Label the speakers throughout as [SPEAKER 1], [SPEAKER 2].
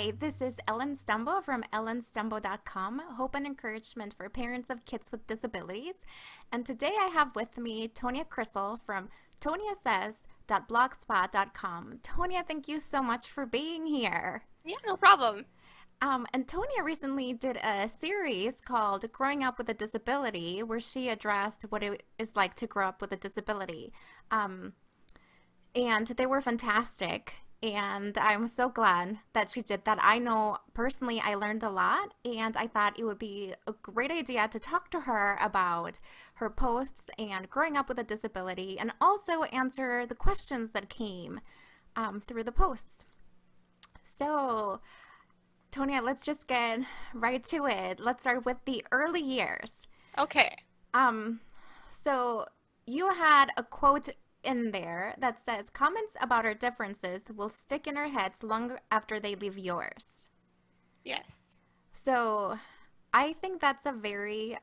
[SPEAKER 1] Hi, this is Ellen Stumbo from ellenstumbo.com, hope and encouragement for parents of kids with disabilities. And today I have with me Tonia Christle from toniasays.blogspot.com. Tonia, thank you so much for being here.
[SPEAKER 2] Yeah, no problem.
[SPEAKER 1] And Tonia recently did a series called Growing Up with a Disability, where she addressed what it is like to grow up with a disability. Um, and they were fantastic. And I'm so glad that she did that. I know personally I learned a lot, and I thought it would be a great idea to talk to her about her posts and growing up with a disability, and also answer the questions that came through the posts. So, Tonia, let's just get right to it. Let's start with the early years.
[SPEAKER 2] Okay.
[SPEAKER 1] Um, so you had a quote in there that says comments about our differences will stick in our heads long after they leave yours.
[SPEAKER 2] Yes.
[SPEAKER 1] So I think that's a very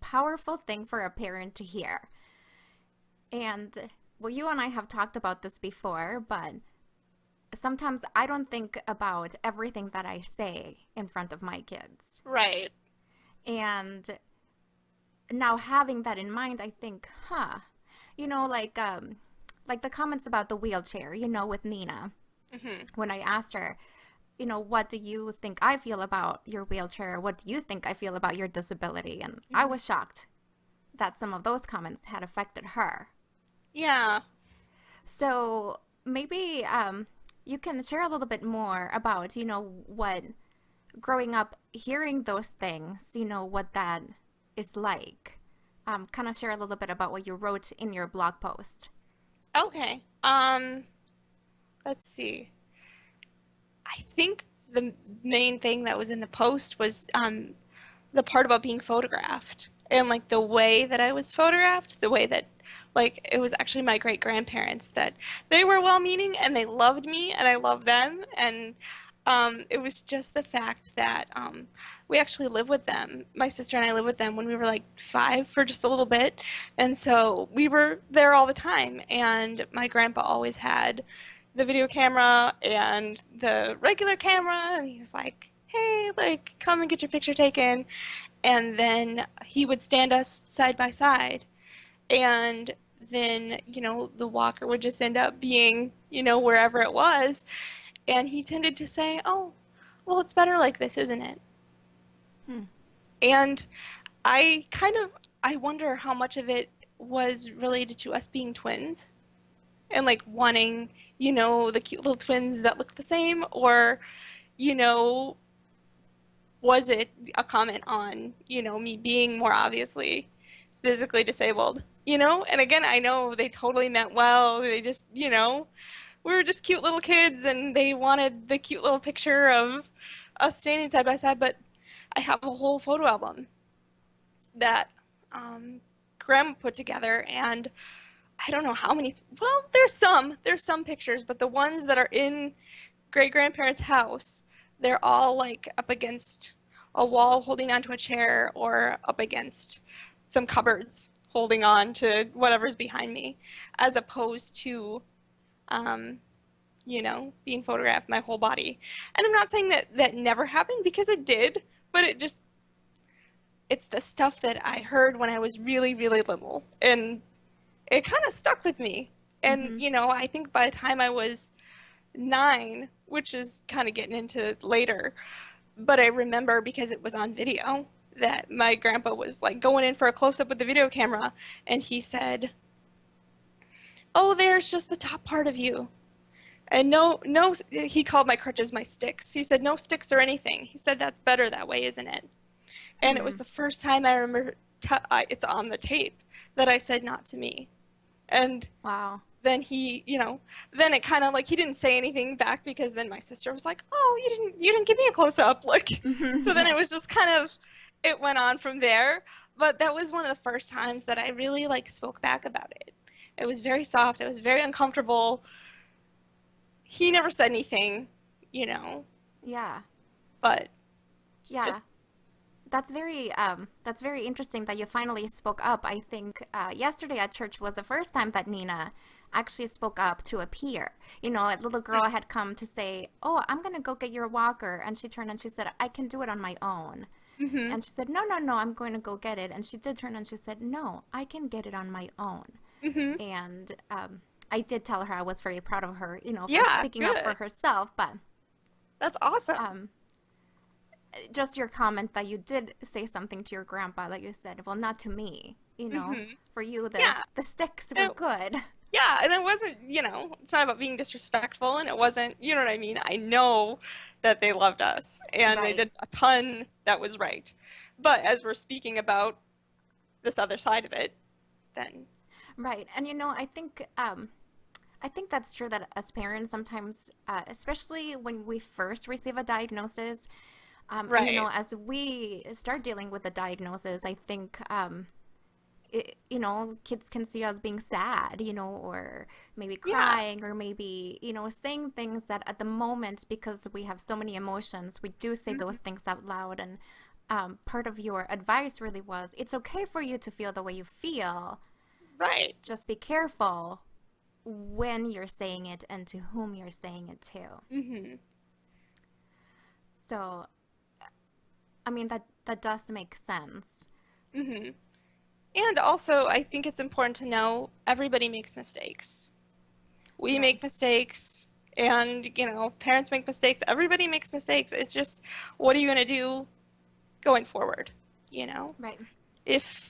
[SPEAKER 1] powerful thing for a parent to hear. And well, you and I have talked about this before, but sometimes I don't think about everything that I say in front of my kids.
[SPEAKER 2] Right.
[SPEAKER 1] And now having that in mind, I think, like the comments about the wheelchair, with Nina,
[SPEAKER 2] Hmm.
[SPEAKER 1] when I asked her, what do you think I feel about your wheelchair? What do you think I feel about your disability? And I
[SPEAKER 2] Hmm.
[SPEAKER 1] was shocked that some of those comments had affected her.
[SPEAKER 2] Yeah.
[SPEAKER 1] So maybe you can share a little bit more about, what growing up hearing those things, what that is like. Kind of share a little bit about what you wrote in your blog post.
[SPEAKER 2] Okay. Let's see. I think the main thing that was in the post was the part about being photographed and like the way that I was photographed, the way that like it was actually my great grandparents that they were well-meaning and they loved me and I loved them and it was just the fact that we actually live with them. My sister and I lived with them when we were like 5 for just a little bit, and so we were there all the time. And my grandpa always had the video camera and the regular camera, and he was like, "Hey, like, come and get your picture taken." And then he would stand us side by side, and then the walker would just end up being wherever it was, and he tended to say, "Oh, well, it's better like this, isn't it?"
[SPEAKER 1] Hmm.
[SPEAKER 2] And I wonder how much of it was related to us being twins and like wanting, the cute little twins that look the same, or, you know, was it a comment on, me being more obviously physically disabled, And again, I know they totally meant well. They just, we were just cute little kids and they wanted the cute little picture of us standing side by side, but I have a whole photo album that Grandma put together, and I don't know how many. Well, there's some pictures, but the ones that are in great grandparents' house, they're all like up against a wall holding onto a chair or up against some cupboards holding on to whatever's behind me, as opposed to um, being photographed my whole body. And I'm not saying that that never happened because it did, but it's the stuff that I heard when I was really, really little. And it kind of stuck with me. And,
[SPEAKER 1] Mm-hmm.
[SPEAKER 2] I think by the time I was 9, which is kind of getting into later, but I remember because it was on video that my grandpa was like going in for a close up with the video camera and he said, "Oh, there's just the top part of you." And no, no, he called my crutches my sticks. He said, "No sticks or anything." He said, "That's better that way, isn't it?" And it was
[SPEAKER 1] Hmm.
[SPEAKER 2] the first time I remember, it's on the tape, that I said, "Not to me." And
[SPEAKER 1] Wow.
[SPEAKER 2] then then it kind of like he didn't say anything back because then my sister was like, "Oh, you didn't give me a close up." Like, so then
[SPEAKER 1] Yeah.
[SPEAKER 2] it was just kind of, it went on from there. But that was one of the first times that I really like spoke back about it. It was very soft. It was very uncomfortable. He never said anything, you know,
[SPEAKER 1] Yeah.
[SPEAKER 2] but it's
[SPEAKER 1] Yeah.
[SPEAKER 2] just,
[SPEAKER 1] That's very interesting that you finally spoke up. I think yesterday at church was the first time that Nina actually spoke up to a peer. A little girl had come to say, "Oh, I'm going to go get your walker." And she turned and she said, "I can do it on my own."
[SPEAKER 2] Mm-hmm.
[SPEAKER 1] And she said, "No, no, no, I'm going to go get it." And she did turn and she said, "No, I can get it on my own."
[SPEAKER 2] Mm-hmm.
[SPEAKER 1] And I did tell her I was very proud of her, for
[SPEAKER 2] Yeah,
[SPEAKER 1] speaking up for
[SPEAKER 2] good.
[SPEAKER 1] herself. But
[SPEAKER 2] That's awesome.
[SPEAKER 1] um, just your comment that you did say something to your grandpa that you said, "Well, not to me."
[SPEAKER 2] Mm-hmm.
[SPEAKER 1] For you, the
[SPEAKER 2] Yeah.
[SPEAKER 1] the sticks were
[SPEAKER 2] And
[SPEAKER 1] good.
[SPEAKER 2] yeah, and it wasn't, it's not about being disrespectful, and it wasn't, you know what I mean? I know that they loved us, and they
[SPEAKER 1] Right,
[SPEAKER 2] did a ton that was right. But as we're speaking about this other side of it, then
[SPEAKER 1] right. And I think that's true that as parents sometimes, especially when we first receive a diagnosis, and
[SPEAKER 2] right.
[SPEAKER 1] as we start dealing with the diagnosis, I think kids can see us being sad, or maybe
[SPEAKER 2] Yeah.
[SPEAKER 1] crying, or maybe, saying things that at the moment, because we have so many emotions, we do say those
[SPEAKER 2] Mhm.
[SPEAKER 1] things out loud. And part of your advice really was it's okay for you to feel the way you feel.
[SPEAKER 2] Right.
[SPEAKER 1] Just be careful when you're saying it and to whom you're saying it to.
[SPEAKER 2] Hmm.
[SPEAKER 1] So, I mean, that does make sense.
[SPEAKER 2] Hmm. And also, I think it's important to know everybody makes mistakes. We
[SPEAKER 1] Right,
[SPEAKER 2] make mistakes, and, parents make mistakes. Everybody makes mistakes. It's just, what are you going to do going forward? You know?
[SPEAKER 1] right.
[SPEAKER 2] If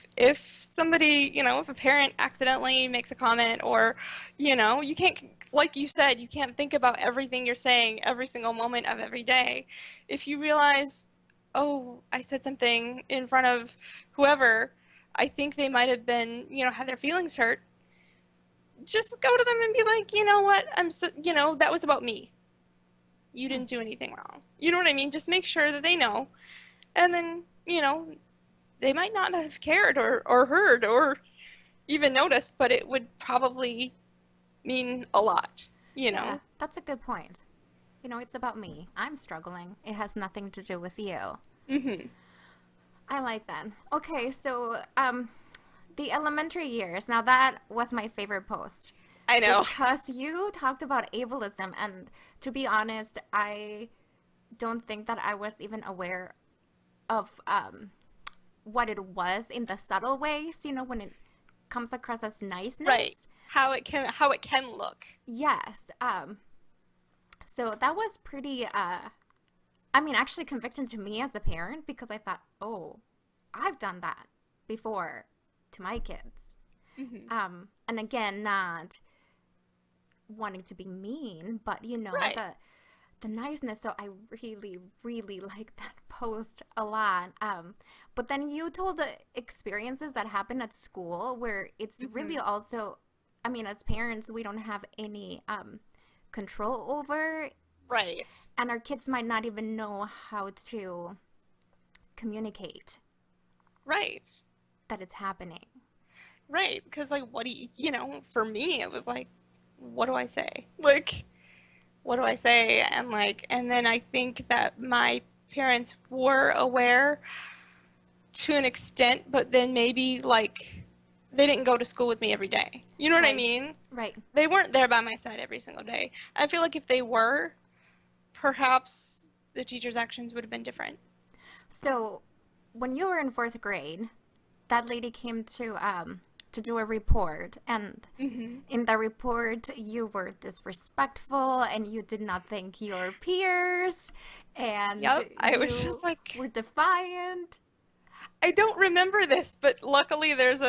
[SPEAKER 2] somebody, if a parent accidentally makes a comment, or, you can't, like you said, you can't think about everything you're saying every single moment of every day. If you realize, oh, I said something in front of whoever, I think they might have been, had their feelings hurt, just go to them and be like, you know what, I'm so, that was about me. You
[SPEAKER 1] Hmm.
[SPEAKER 2] didn't do anything wrong. You know what I mean? Just make sure that they know. And then, they might not have cared, or heard, or even noticed, but it would probably mean a lot, you
[SPEAKER 1] Yeah,
[SPEAKER 2] know?
[SPEAKER 1] that's a good point. It's about me. I'm struggling. It has nothing to do with you.
[SPEAKER 2] Hmm.
[SPEAKER 1] I like that. Okay, so the elementary years. Now that was my favorite post
[SPEAKER 2] I know.
[SPEAKER 1] because you talked about ableism, and to be honest, I don't think that I was even aware of what it was in the subtle ways. When it comes across as
[SPEAKER 2] Right.
[SPEAKER 1] niceness.
[SPEAKER 2] How it can look.
[SPEAKER 1] Yes. So that was pretty. I mean, actually convicting to me as a parent because I thought, oh, I've done that before to my kids.
[SPEAKER 2] Hmm.
[SPEAKER 1] And again, not wanting to be mean, but
[SPEAKER 2] Right.
[SPEAKER 1] the niceness. So I really, really like that post a lot. But then you told the experiences that happen at school where it's really
[SPEAKER 2] Hmm.
[SPEAKER 1] also, I mean, as parents, we don't have any control over,
[SPEAKER 2] Right.
[SPEAKER 1] and our kids might not even know how to communicate
[SPEAKER 2] Right.
[SPEAKER 1] that it's happening.
[SPEAKER 2] Right. Because, like, what do for me, it was like, what do I say? Like, what do I say? And, like, and then I think that my parents were aware to an extent, but then maybe, like, they didn't go to school with me every day. You know what I
[SPEAKER 1] Right,
[SPEAKER 2] mean?
[SPEAKER 1] right.
[SPEAKER 2] They weren't there by my side every single day. I feel like if they were, perhaps the teacher's actions would have been different.
[SPEAKER 1] So when you were in fourth grade, that lady came to do a report, and
[SPEAKER 2] Hmm.
[SPEAKER 1] in the report you were disrespectful and you did not thank your peers and
[SPEAKER 2] Yep, I was
[SPEAKER 1] you
[SPEAKER 2] just like,
[SPEAKER 1] were defiant.
[SPEAKER 2] I don't remember this, but luckily there is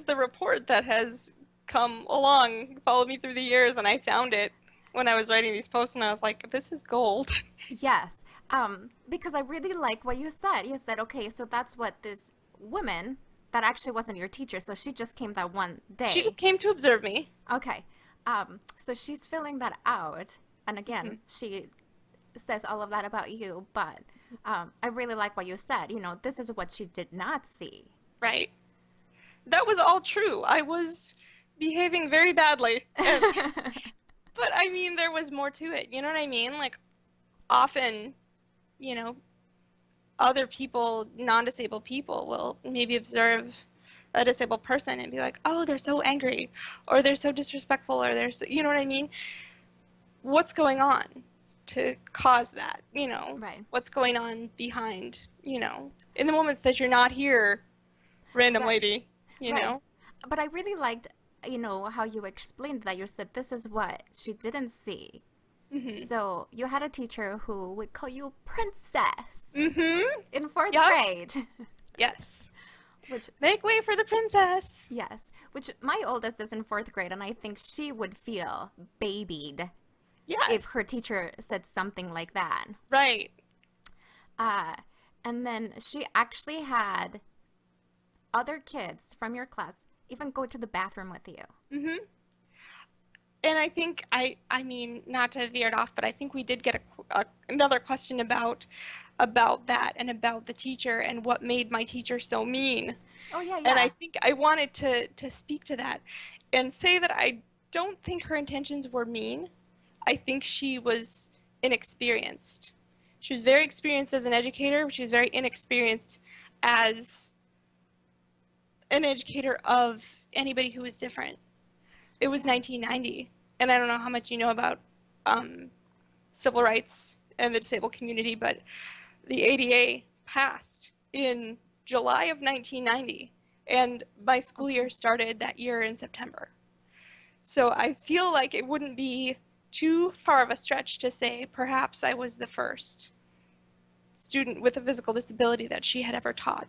[SPEAKER 2] the report that has come along, followed me through the years, and I found it when I was writing these posts, and I was like, this is gold.
[SPEAKER 1] Yes, because I really like what you said. You said, okay, so that's what this woman that actually wasn't your teacher, so she just came that one
[SPEAKER 2] She
[SPEAKER 1] day.
[SPEAKER 2] just came to observe me.
[SPEAKER 1] Okay, so she's filling that out, and
[SPEAKER 2] Hmm.
[SPEAKER 1] again, she says all of that about you, but I really like what you said. This is what she did not see.
[SPEAKER 2] Right. That was all true. I was behaving very badly. And but I mean there was more to it. You know what I mean? Like often, you know, other people, non-disabled people will maybe observe a disabled person and be like, oh, they're so angry, or they're so disrespectful, or they're so, you know what I mean? What's going on to cause that?
[SPEAKER 1] Right.
[SPEAKER 2] What's going on behind, in the moments that you're not here, random
[SPEAKER 1] Right.
[SPEAKER 2] lady,
[SPEAKER 1] Right. But I really liked, how you explained that. You said this is what she didn't see.
[SPEAKER 2] Hmm.
[SPEAKER 1] So you had a teacher who would call you princess
[SPEAKER 2] Hmm.
[SPEAKER 1] in fourth
[SPEAKER 2] Yep.
[SPEAKER 1] grade,
[SPEAKER 2] Yes.
[SPEAKER 1] which,
[SPEAKER 2] Make way for the princess.
[SPEAKER 1] yes, which my oldest is in fourth grade, and I think she would feel babied if
[SPEAKER 2] Yes.
[SPEAKER 1] her teacher said something like that.
[SPEAKER 2] Right.
[SPEAKER 1] Uh, and then she actually had other kids from your class even go to the bathroom with you.
[SPEAKER 2] Hmm. And I think I mean, not to veer it off, but I think we did get another question about that and about the teacher and what made my teacher so mean.
[SPEAKER 1] Oh, yeah,
[SPEAKER 2] And I
[SPEAKER 1] yeah.
[SPEAKER 2] think I wanted to speak to that and say that I don't think her intentions were mean. I think she was inexperienced. She was very experienced as an educator, but she was very inexperienced as an educator of anybody who was different. It was
[SPEAKER 1] Yeah.
[SPEAKER 2] 1990, and I don't know how much you know about um, civil rights and the disabled community, but the ADA passed in July of 1990, and my school
[SPEAKER 1] Okay.
[SPEAKER 2] year started that year in September. So I feel like it wouldn't be too far of a stretch to say perhaps I was the first student with a physical disability that she had ever taught.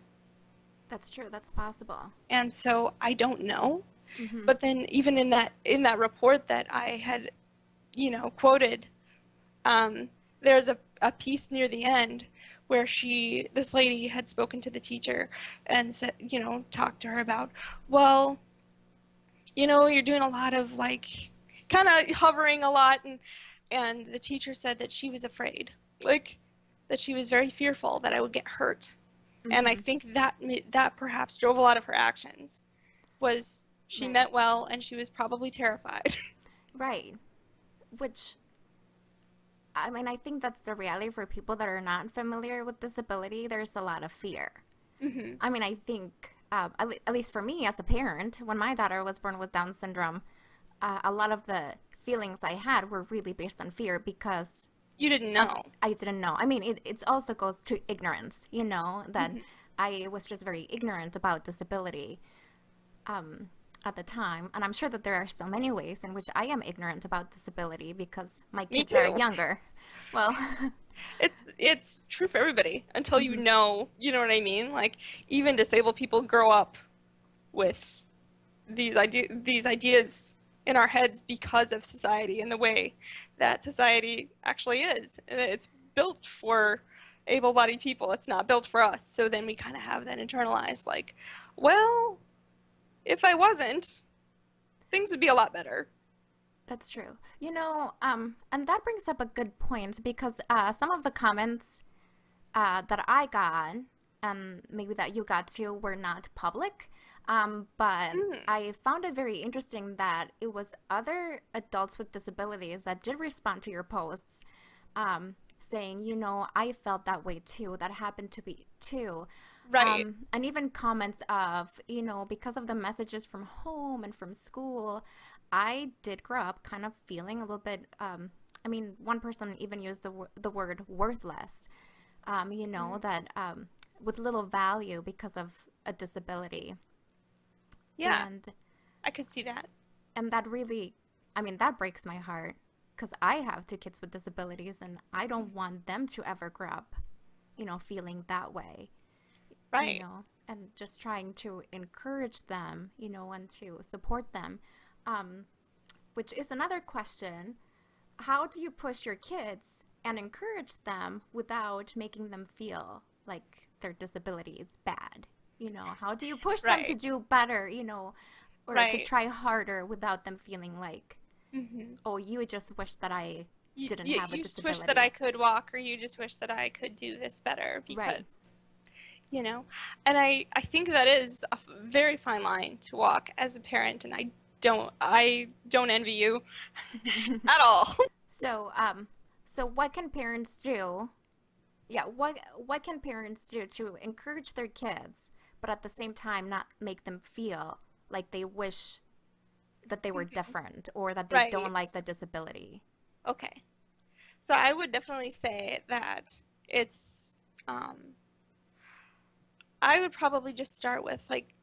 [SPEAKER 1] That's true. That's possible.
[SPEAKER 2] And so I don't know.
[SPEAKER 1] Mm-hmm.
[SPEAKER 2] But then even in that report that I had, quoted, um, there's a piece near the end where this lady had spoken to the teacher and said, talked to her about, well, you're doing a lot of like kind of hovering a lot, and the teacher said that she was afraid, like that she was very fearful that I would get hurt. And I
[SPEAKER 1] Mm-hmm.
[SPEAKER 2] think that perhaps drove a lot of her actions was she
[SPEAKER 1] Right.
[SPEAKER 2] meant well and she was probably terrified.
[SPEAKER 1] Right. Which, I mean, I think that's the reality for people that are not familiar with disability. There's a lot of fear.
[SPEAKER 2] Hmm.
[SPEAKER 1] I mean, I think, at least for me as a parent, when my daughter was born with Down syndrome, a lot of the feelings I had were really based on fear because
[SPEAKER 2] You didn't
[SPEAKER 1] of
[SPEAKER 2] know.
[SPEAKER 1] I didn't know. I mean, it also goes to ignorance, that
[SPEAKER 2] Hmm.
[SPEAKER 1] I was just very ignorant about disability um, at the time. And I'm sure that there are so many ways in which I am ignorant about disability because my
[SPEAKER 2] Me
[SPEAKER 1] kids are
[SPEAKER 2] too.
[SPEAKER 1] younger. Well,
[SPEAKER 2] It's true for everybody until
[SPEAKER 1] mhm,
[SPEAKER 2] you know what I mean? Like even disabled people grow up with these ideas in our heads because of society and the way that society actually is. It's built for able-bodied people. It's not built for us. So then we kind of have that internalized like, well, if I wasn't, things would be a lot better.
[SPEAKER 1] that's true. And that brings up a good point because some of the comments that I got, and maybe that you got too, were not public. But
[SPEAKER 2] Mm,
[SPEAKER 1] I found it very interesting that it was other adults with disabilities that did respond to your posts, saying, I felt that way too. That happened to me too.
[SPEAKER 2] right.
[SPEAKER 1] And even comments of, because of the messages from home and from school, I did grow up kind of feeling a little bit. I mean, one person even used the word worthless,
[SPEAKER 2] Mm,
[SPEAKER 1] that with little value because of a disability.
[SPEAKER 2] yeah,
[SPEAKER 1] And
[SPEAKER 2] I could see that.
[SPEAKER 1] that really, I mean, that breaks my heart because I have two kids with disabilities and I don't want them to ever grow up, feeling that way,
[SPEAKER 2] Right.
[SPEAKER 1] and just trying to encourage them, and to support them. Um, which is another question. How do you push your kids and encourage them without making them feel like their disability is bad? How do you push them to
[SPEAKER 2] Right.
[SPEAKER 1] do better, or to
[SPEAKER 2] Right.
[SPEAKER 1] try harder without them feeling like,
[SPEAKER 2] Hmm.
[SPEAKER 1] oh, you just wish that I
[SPEAKER 2] You,
[SPEAKER 1] didn't
[SPEAKER 2] you,
[SPEAKER 1] have a
[SPEAKER 2] you just wish that I
[SPEAKER 1] disability.
[SPEAKER 2] could walk, or you just wish that I could do this better
[SPEAKER 1] Right.
[SPEAKER 2] because, and I think that is a very fine line to walk as a parent, and I don't envy you at all.
[SPEAKER 1] so, what can parents do? Yeah, what can parents do to encourage their kids but at the same time not make them feel like they wish that they were
[SPEAKER 2] Mhm.
[SPEAKER 1] different or that they don't
[SPEAKER 2] Right.
[SPEAKER 1] like the disability.
[SPEAKER 2] Okay. So I would definitely say that it's, um, I would probably just start with like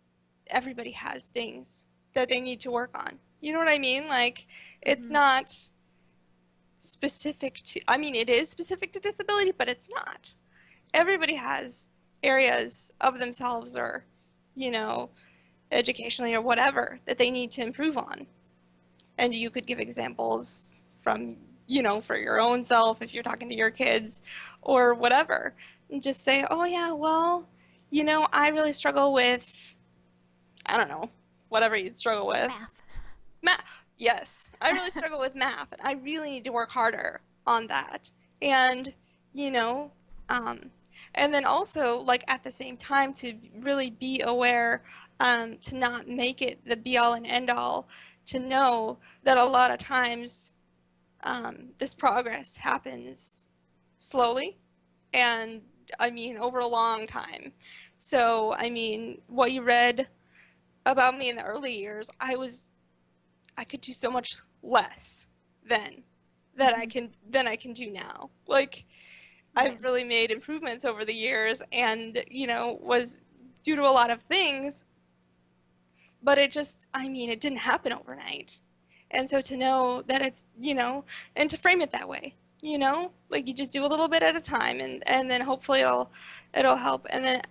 [SPEAKER 2] everybody has things that they need to work on. You know what I mean? Like it's
[SPEAKER 1] Mm-hmm.
[SPEAKER 2] not specific to, I mean, it is specific to disability, but it's not. Everybody has areas of themselves or, you know, educationally or whatever that they need to improve on. And you could give examples from, for your own self if you're talking to your kids or whatever. And just say, oh, yeah, well, I really struggle with, I don't know, whatever you'd struggle with.
[SPEAKER 1] Math.
[SPEAKER 2] Math. Yes, I really struggle with math, and I really need to work harder on that. And, you know, um, and then also, like, at the same time, to really be aware, to not make it the be all and end all, to know that a lot of times this progress happens slowly and, I mean, over a long time. So, I mean, what you read about me in the early years, I could do so much less then
[SPEAKER 1] Mm-hmm.
[SPEAKER 2] than I can do now. Like
[SPEAKER 1] Right.
[SPEAKER 2] I've really made improvements over the years and, was due to a lot of things, but it just, I mean, it didn't happen overnight. And so to know that it's, and to frame it that way, like you just do a little bit at a time and then hopefully it'll help. And then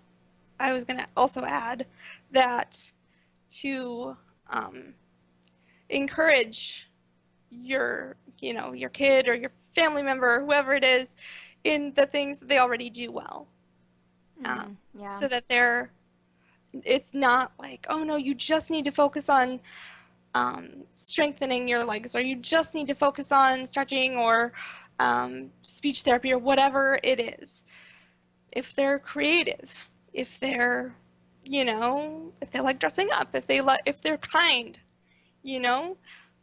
[SPEAKER 2] I was going to also add that to um, encourage your kid or your family member, whoever it is, in the things that they already do well,
[SPEAKER 1] Mm-hmm. Yeah.
[SPEAKER 2] so that it's not like, oh no, you just need to focus on strengthening your legs, or you just need to focus on stretching or speech therapy or whatever it is. If they're creative, if they're, if they like dressing up, if they're kind, you know,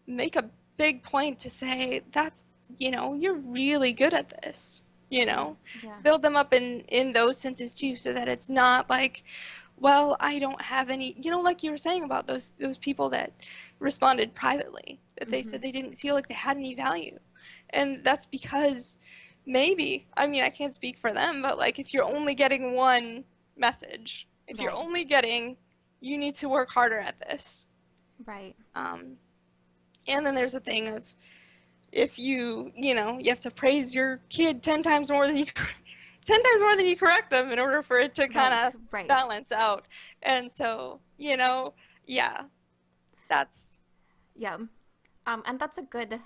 [SPEAKER 2] make a big point to say that's, you're really good at this,
[SPEAKER 1] Mm, yeah.
[SPEAKER 2] build them up in those senses too, so that it's not like, well, I don't have any, like you were saying about those people that responded privately, that they
[SPEAKER 1] Mm-hmm.
[SPEAKER 2] said they didn't feel like they had any value. And that's because maybe, I mean, I can't speak for them, but like if you're only getting one message, if you're
[SPEAKER 1] Right.
[SPEAKER 2] only getting, you need to work harder at this.
[SPEAKER 1] Right.
[SPEAKER 2] Um, and then there's a thing of if you have to praise your kid 10 times more than you 10 times more than you correct them in order for it to kind
[SPEAKER 1] Right.
[SPEAKER 2] of
[SPEAKER 1] Right.
[SPEAKER 2] balance out. And so, yeah, that's
[SPEAKER 1] Yeah. And that's a good.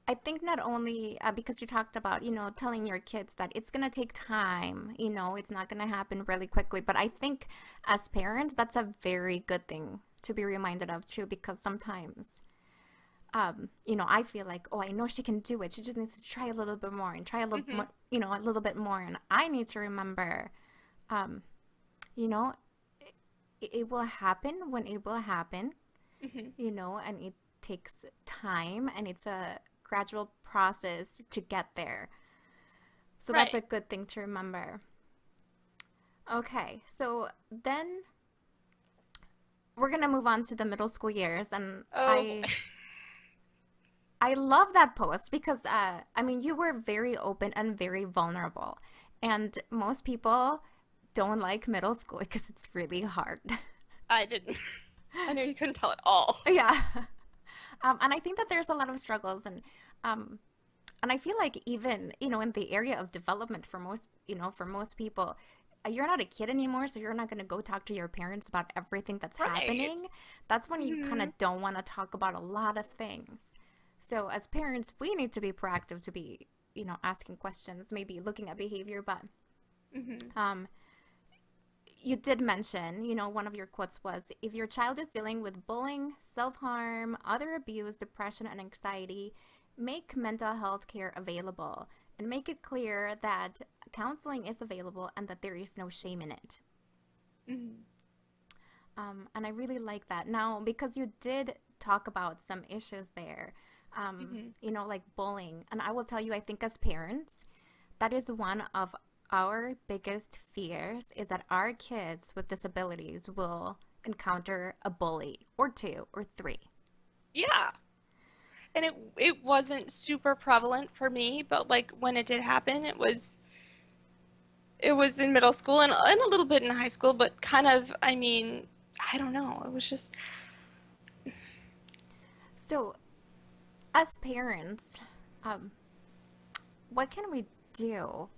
[SPEAKER 1] I think not only because you talked about, telling your kids that it's going to take time, it's not going to happen really quickly. But I think as parents, that's a very good thing to be reminded of too, because sometimes, I feel like, oh, I know she can do it. She just needs to try a little bit more and try a little
[SPEAKER 2] hmm
[SPEAKER 1] more, a little bit more. And I need to remember, um, you know, it will happen when it will happen,
[SPEAKER 2] hmm
[SPEAKER 1] and it takes time and it's a gradual process to get there. So that's a
[SPEAKER 2] right.
[SPEAKER 1] good thing to remember. Okay, so then we're gonna move on to the middle school years, and
[SPEAKER 2] Oh,
[SPEAKER 1] I love that post because I mean you were very open and very vulnerable, and most people don't like middle school because it's really hard.
[SPEAKER 2] I didn't. I knew you couldn't tell at all.
[SPEAKER 1] Yeah. And I think that there's a lot of struggles um, and I feel like even, in the area of development for most people, you're not a kid anymore, so you're not going to go talk to your parents about everything that's
[SPEAKER 2] Right.
[SPEAKER 1] happening. That's when you kind
[SPEAKER 2] hmm
[SPEAKER 1] of don't want to talk about a lot of things. So as parents, we need to be proactive to be, asking questions, maybe looking at behavior, but
[SPEAKER 2] hmm
[SPEAKER 1] um, you did mention, one of your quotes was if your child is dealing with bullying, self harm, other abuse, depression, and anxiety, make mental health care available and make it clear that counseling is available and that there is no shame in it.
[SPEAKER 2] hmm
[SPEAKER 1] And I really like that. Now, because you did talk about some issues there,
[SPEAKER 2] hmm
[SPEAKER 1] like bullying, and I will tell you, I think as parents, that is one of our biggest fears is that our kids with disabilities will encounter a bully or two or three.
[SPEAKER 2] Yeah. And it wasn't super prevalent for me, but like when it did happen, it was in middle school and a little bit in high school, but kind of, I mean, I don't know. It was just
[SPEAKER 1] So, as parents, um, what can we do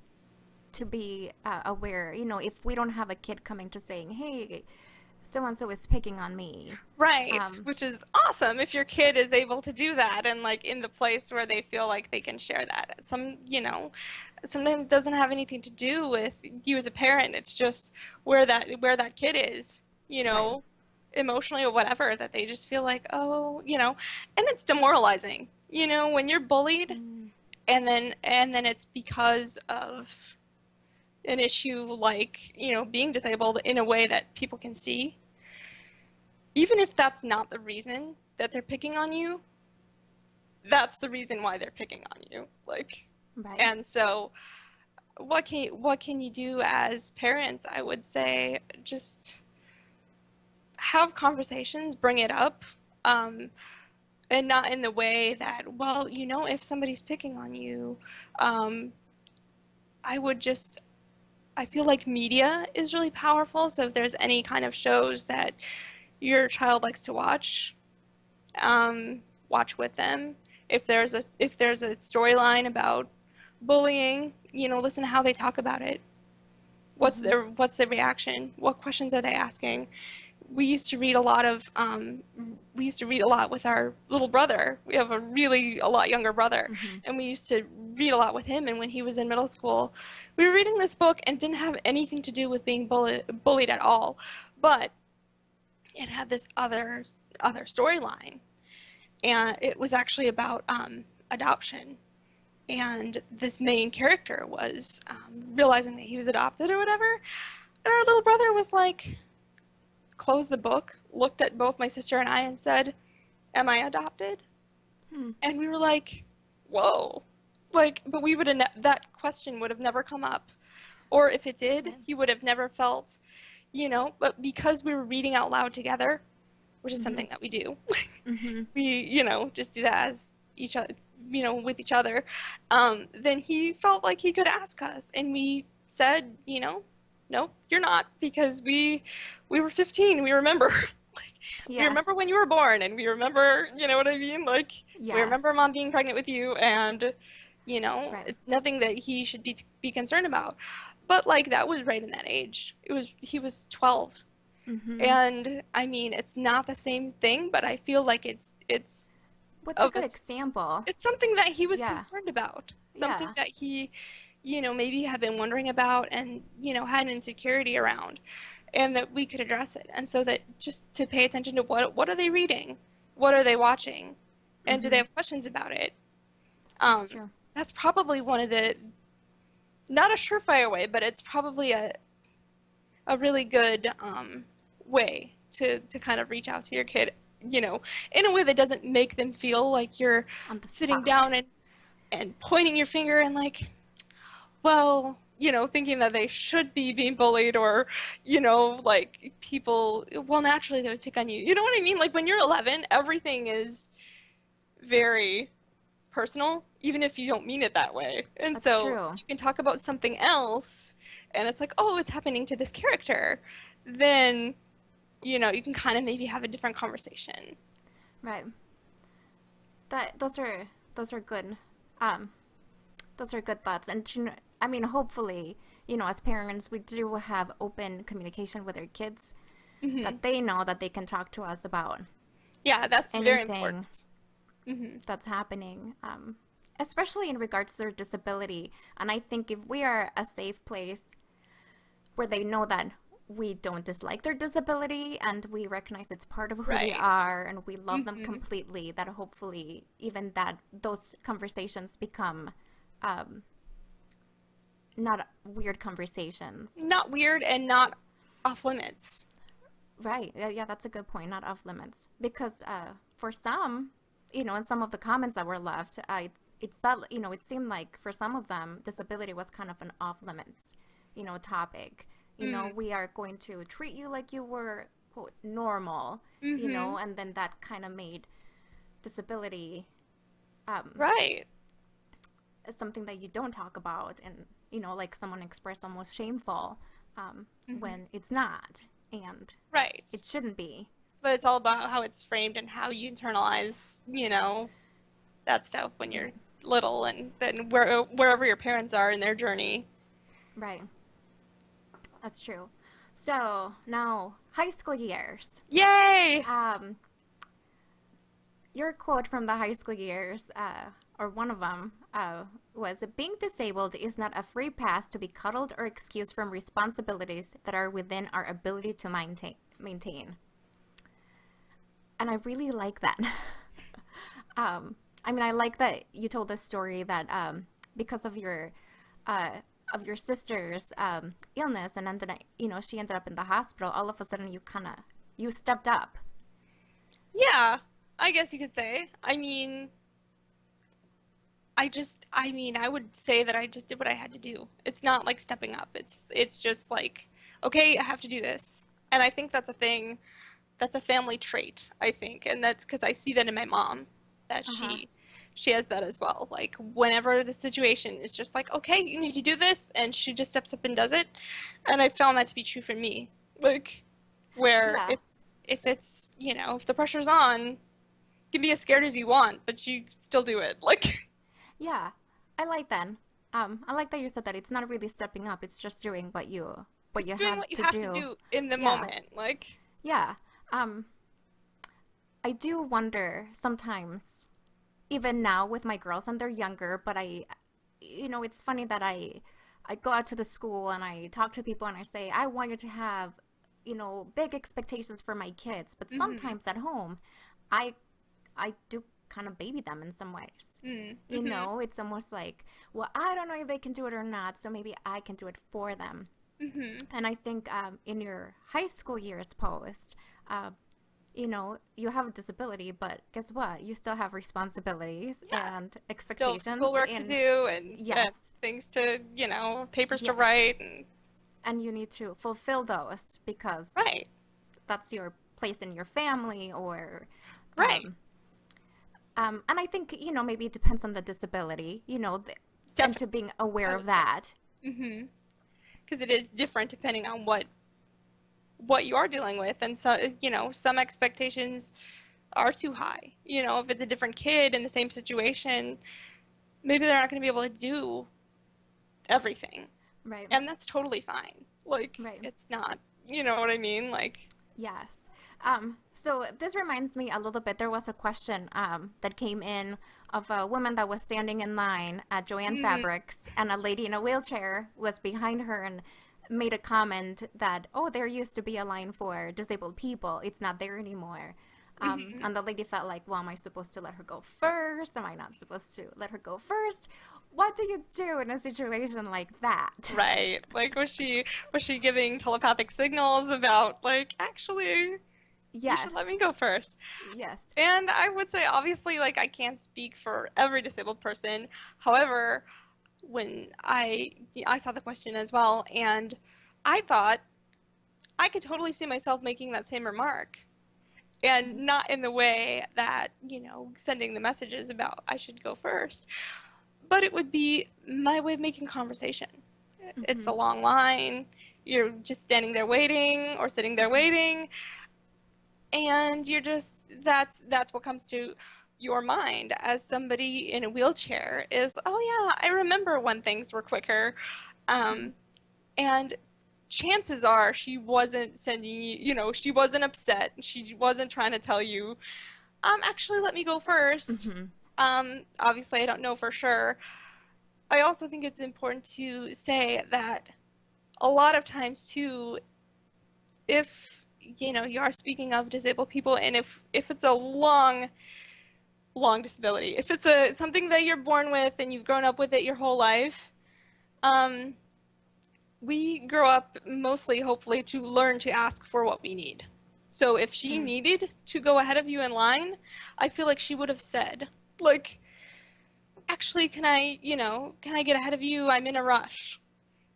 [SPEAKER 1] to be aware? If we don't have a kid coming to saying, "Hey, so and so is picking on me,"
[SPEAKER 2] right,
[SPEAKER 1] um,
[SPEAKER 2] which is awesome if your kid is able to do that and like in the place where they feel like they can share that. Sometimes it doesn't have anything to do with you as a parent. It's just where that kid is,
[SPEAKER 1] right?
[SPEAKER 2] emotionally or whatever, that they just feel like, oh, and it's demoralizing, when you're bullied
[SPEAKER 1] Mm,
[SPEAKER 2] and then it's because of an issue like, being disabled in a way that people can see. Even if that's not the reason that they're picking on you, that's the reason why they're picking on you. Like,
[SPEAKER 1] right.
[SPEAKER 2] and so what can you do as parents? I would say just have conversations, bring it up, um, and not in the way that, well, if somebody's picking on you, um, I would just I feel like media is really powerful. So if there's any kind of shows that your child likes to watch, watch with them. If there's a storyline about bullying, listen to how they talk about it.
[SPEAKER 1] Mm-hmm.
[SPEAKER 2] What's their reaction? What questions are they asking? We used to read a lot of we used to read a lot with our little brother. We have a lot younger brother,
[SPEAKER 1] Mm-hmm.
[SPEAKER 2] and we used to read a lot with him. And when he was in middle school, we were reading this book and didn't have anything to do with being bullied at all, but it had this other storyline, and it was actually about adoption. And this main character was realizing that he was adopted or whatever. And our little brother was like, closed the book, looked at both my sister and I, and said, "Am I adopted?"
[SPEAKER 1] Hmm.
[SPEAKER 2] And we were like, "Whoa!" Like, but that question would have never come up, or if it did,
[SPEAKER 1] Right.
[SPEAKER 2] he would have never felt, But because we were reading out loud together, which is
[SPEAKER 1] Mm-hmm.
[SPEAKER 2] something that we do,
[SPEAKER 1] Mm-hmm.
[SPEAKER 2] we just do that as each other, with each other. Then he felt like he could ask us, and we said, nope, you're not, because we were 15. We remember, like, we
[SPEAKER 1] Yeah.
[SPEAKER 2] remember when you were born, and we remember, what I mean, like, we
[SPEAKER 1] Yes.
[SPEAKER 2] remember mom being pregnant with you, and
[SPEAKER 1] Right.
[SPEAKER 2] it's nothing that he should be concerned about. But like that was right in that age. He was 12.
[SPEAKER 1] Mm-hmm.
[SPEAKER 2] And I mean, it's not the same thing, but I feel like it's
[SPEAKER 1] What's a
[SPEAKER 2] of a
[SPEAKER 1] good example?
[SPEAKER 2] it's something that he was
[SPEAKER 1] Yeah.
[SPEAKER 2] concerned about, something
[SPEAKER 1] Yeah.
[SPEAKER 2] that he, maybe had been wondering about and, had an insecurity around, and that we could address it. And so that just to pay attention to what are they reading? What are they watching? And do they
[SPEAKER 1] Mm-hmm.
[SPEAKER 2] have questions about it?
[SPEAKER 1] That's
[SPEAKER 2] Um,
[SPEAKER 1] true.
[SPEAKER 2] that's probably one of the, not a surefire way, but it's probably a really good way to kind of reach out to your kid, in a way that doesn't make them feel like you're
[SPEAKER 1] On the
[SPEAKER 2] sitting
[SPEAKER 1] spot.
[SPEAKER 2] down and pointing your finger and like, well, thinking that they should be being bullied, or, like people, well, naturally they would pick on you. You know what I mean? Like when you're 11, everything is very personal, even if you don't mean it that way. And
[SPEAKER 1] That's
[SPEAKER 2] so
[SPEAKER 1] true.
[SPEAKER 2] you can talk about something else, and it's like, oh, it's happening to this character. Then, you can kind of maybe have a different conversation.
[SPEAKER 1] Right. That those are good. Um, those are good thoughts. And I mean, hopefully, as parents, we do have open communication with our kids
[SPEAKER 2] Hmm.
[SPEAKER 1] that they know that they can talk to us about
[SPEAKER 2] Yeah, that's very
[SPEAKER 1] anything
[SPEAKER 2] important. Hmm.
[SPEAKER 1] that's happening, especially in regards to their disability. And I think if we are a safe place where they know that we don't dislike their disability and we recognize it's part of who they
[SPEAKER 2] Right.
[SPEAKER 1] are and we love them
[SPEAKER 2] Hmm.
[SPEAKER 1] completely, that hopefully even that those conversations become um, not weird conversations.
[SPEAKER 2] Not weird and not off limits.
[SPEAKER 1] Right. Yeah, yeah, that's a good point. Not off limits. Because for some, in some of the comments that were left, it felt, it seemed like for some of them, disability was kind of an off limits. topic.
[SPEAKER 2] Mm.
[SPEAKER 1] We are going to treat you like you were, quote, normal,
[SPEAKER 2] Mm-hmm.
[SPEAKER 1] and then that kind of made disability um,
[SPEAKER 2] Right.
[SPEAKER 1] something that you don't talk about, and, like someone expressed, almost shameful,
[SPEAKER 2] Mm-hmm.
[SPEAKER 1] when it's not, and
[SPEAKER 2] Right.
[SPEAKER 1] it shouldn't be.
[SPEAKER 2] But it's all about how it's framed and how you internalize, that stuff when you're
[SPEAKER 1] Right.
[SPEAKER 2] little, and then wherever your parents are in their journey.
[SPEAKER 1] Right. That's true. So now, high school years.
[SPEAKER 2] Yay!
[SPEAKER 1] Um, your quote from the high school years, or one of them, was being disabled is not a free pass to be cuddled or excused from responsibilities that are within our ability to maintain. And I really like that. I mean, I like that you told the story that because uh, of your sister's illness, and then she ended up in the hospital. All of a sudden, you stepped up.
[SPEAKER 2] Yeah, I guess you could say. I mean, I would say that I just did what I had to do. It's not like stepping up. It's just like, okay, I have to do this. And I think that's a thing, that's a family trait, I think. And that's because I see that in my mom, that
[SPEAKER 1] Uh huh.
[SPEAKER 2] she has that as well. Like whenever the situation is just like, okay, you need to do this, and she just steps up and does it. And I found that to be true for me. Like where
[SPEAKER 1] Yeah.
[SPEAKER 2] if it's, if the pressure's on, you can be as scared as you want, but you still do it. Like
[SPEAKER 1] Yeah. I like that. I like that you said that it's not really stepping up. It's just doing what
[SPEAKER 2] it's
[SPEAKER 1] you
[SPEAKER 2] doing
[SPEAKER 1] had
[SPEAKER 2] what you
[SPEAKER 1] to
[SPEAKER 2] have to
[SPEAKER 1] do.
[SPEAKER 2] do in the
[SPEAKER 1] Yeah.
[SPEAKER 2] moment. Like,
[SPEAKER 1] Yeah. Um, I do wonder sometimes, even now with my girls, and they're younger, but it's funny that I go out to the school and I talk to people and I say, I want you to have, big expectations for my kids. But
[SPEAKER 2] mm-hmm,
[SPEAKER 1] sometimes at home, I I do kind of baby them in some ways.
[SPEAKER 2] mm-hmm,
[SPEAKER 1] It's almost like, well, I don't know if they can do it or not, so maybe I can do it for them.
[SPEAKER 2] mm-hmm.
[SPEAKER 1] And I think in your high school years post, uh, you have a disability, but guess what? You still have responsibilities
[SPEAKER 2] Yeah.
[SPEAKER 1] and
[SPEAKER 2] Still
[SPEAKER 1] expectations.
[SPEAKER 2] schoolwork to
[SPEAKER 1] And
[SPEAKER 2] do, and
[SPEAKER 1] yes,
[SPEAKER 2] things to, papers to
[SPEAKER 1] yes.
[SPEAKER 2] write, and
[SPEAKER 1] And you need to fulfill those because
[SPEAKER 2] right,
[SPEAKER 1] that's your place in your family, or
[SPEAKER 2] right.
[SPEAKER 1] um, and I think, maybe it depends on the disability, and
[SPEAKER 2] Definitely,
[SPEAKER 1] to being
[SPEAKER 2] I
[SPEAKER 1] aware of
[SPEAKER 2] would say.
[SPEAKER 1] that.
[SPEAKER 2] Mm-hmm. Because it is different depending on what you are dealing with, and so, some expectations are too high. If it's a different kid in the same situation, maybe they're not going to be able to do everything.
[SPEAKER 1] Right,
[SPEAKER 2] And that's totally fine. Like,
[SPEAKER 1] right.
[SPEAKER 2] it's not, you know what I mean? Like,
[SPEAKER 1] Yes. So this reminds me a little bit. There was a question that came in of a woman that was standing in line at Joanne
[SPEAKER 2] mm,
[SPEAKER 1] Fabrics, and a lady in a wheelchair was behind her and made a comment that, oh, there used to be a line for disabled people. It's not there anymore.
[SPEAKER 2] hmm,
[SPEAKER 1] And the lady felt like, well, am I supposed to let her go first? Am I not supposed to let her go first? What do you do in a situation like that?
[SPEAKER 2] right. Like, was she giving telepathic signals about, like, actually, you
[SPEAKER 1] Yes.
[SPEAKER 2] should let me go first?
[SPEAKER 1] Yes.
[SPEAKER 2] And I would say, obviously, like, I can't speak for every disabled person. However, when I saw the question as well, and I thought I could totally see myself making that same remark. And
[SPEAKER 1] Mhm.
[SPEAKER 2] not in the way that, sending the messages about I should go first, but it would be my way of making conversation. It's a
[SPEAKER 1] Mhm.
[SPEAKER 2] long line. You're just standing there waiting or sitting there
[SPEAKER 1] Mhm.
[SPEAKER 2] waiting, and you're just that's what comes to your mind as somebody in a wheelchair is, oh yeah, I remember when things were quicker.
[SPEAKER 1] Mhm.
[SPEAKER 2] Um, and chances are she wasn't sending you, she wasn't upset. She wasn't trying to tell you, actually let me go first.
[SPEAKER 1] Mhm.
[SPEAKER 2] Obviously I don't know for sure. I also think it's important to say that a lot of times too, if you are speaking of disabled people, and if it's a long disability, if it's a something that you're born with and you've grown up with it your whole life, um, we grow up mostly, hopefully, to learn to ask for what we need. So if she
[SPEAKER 1] Mm.
[SPEAKER 2] needed to go ahead of you in line, I feel like she would have said, like, actually, can I get ahead of you? I'm in a rush.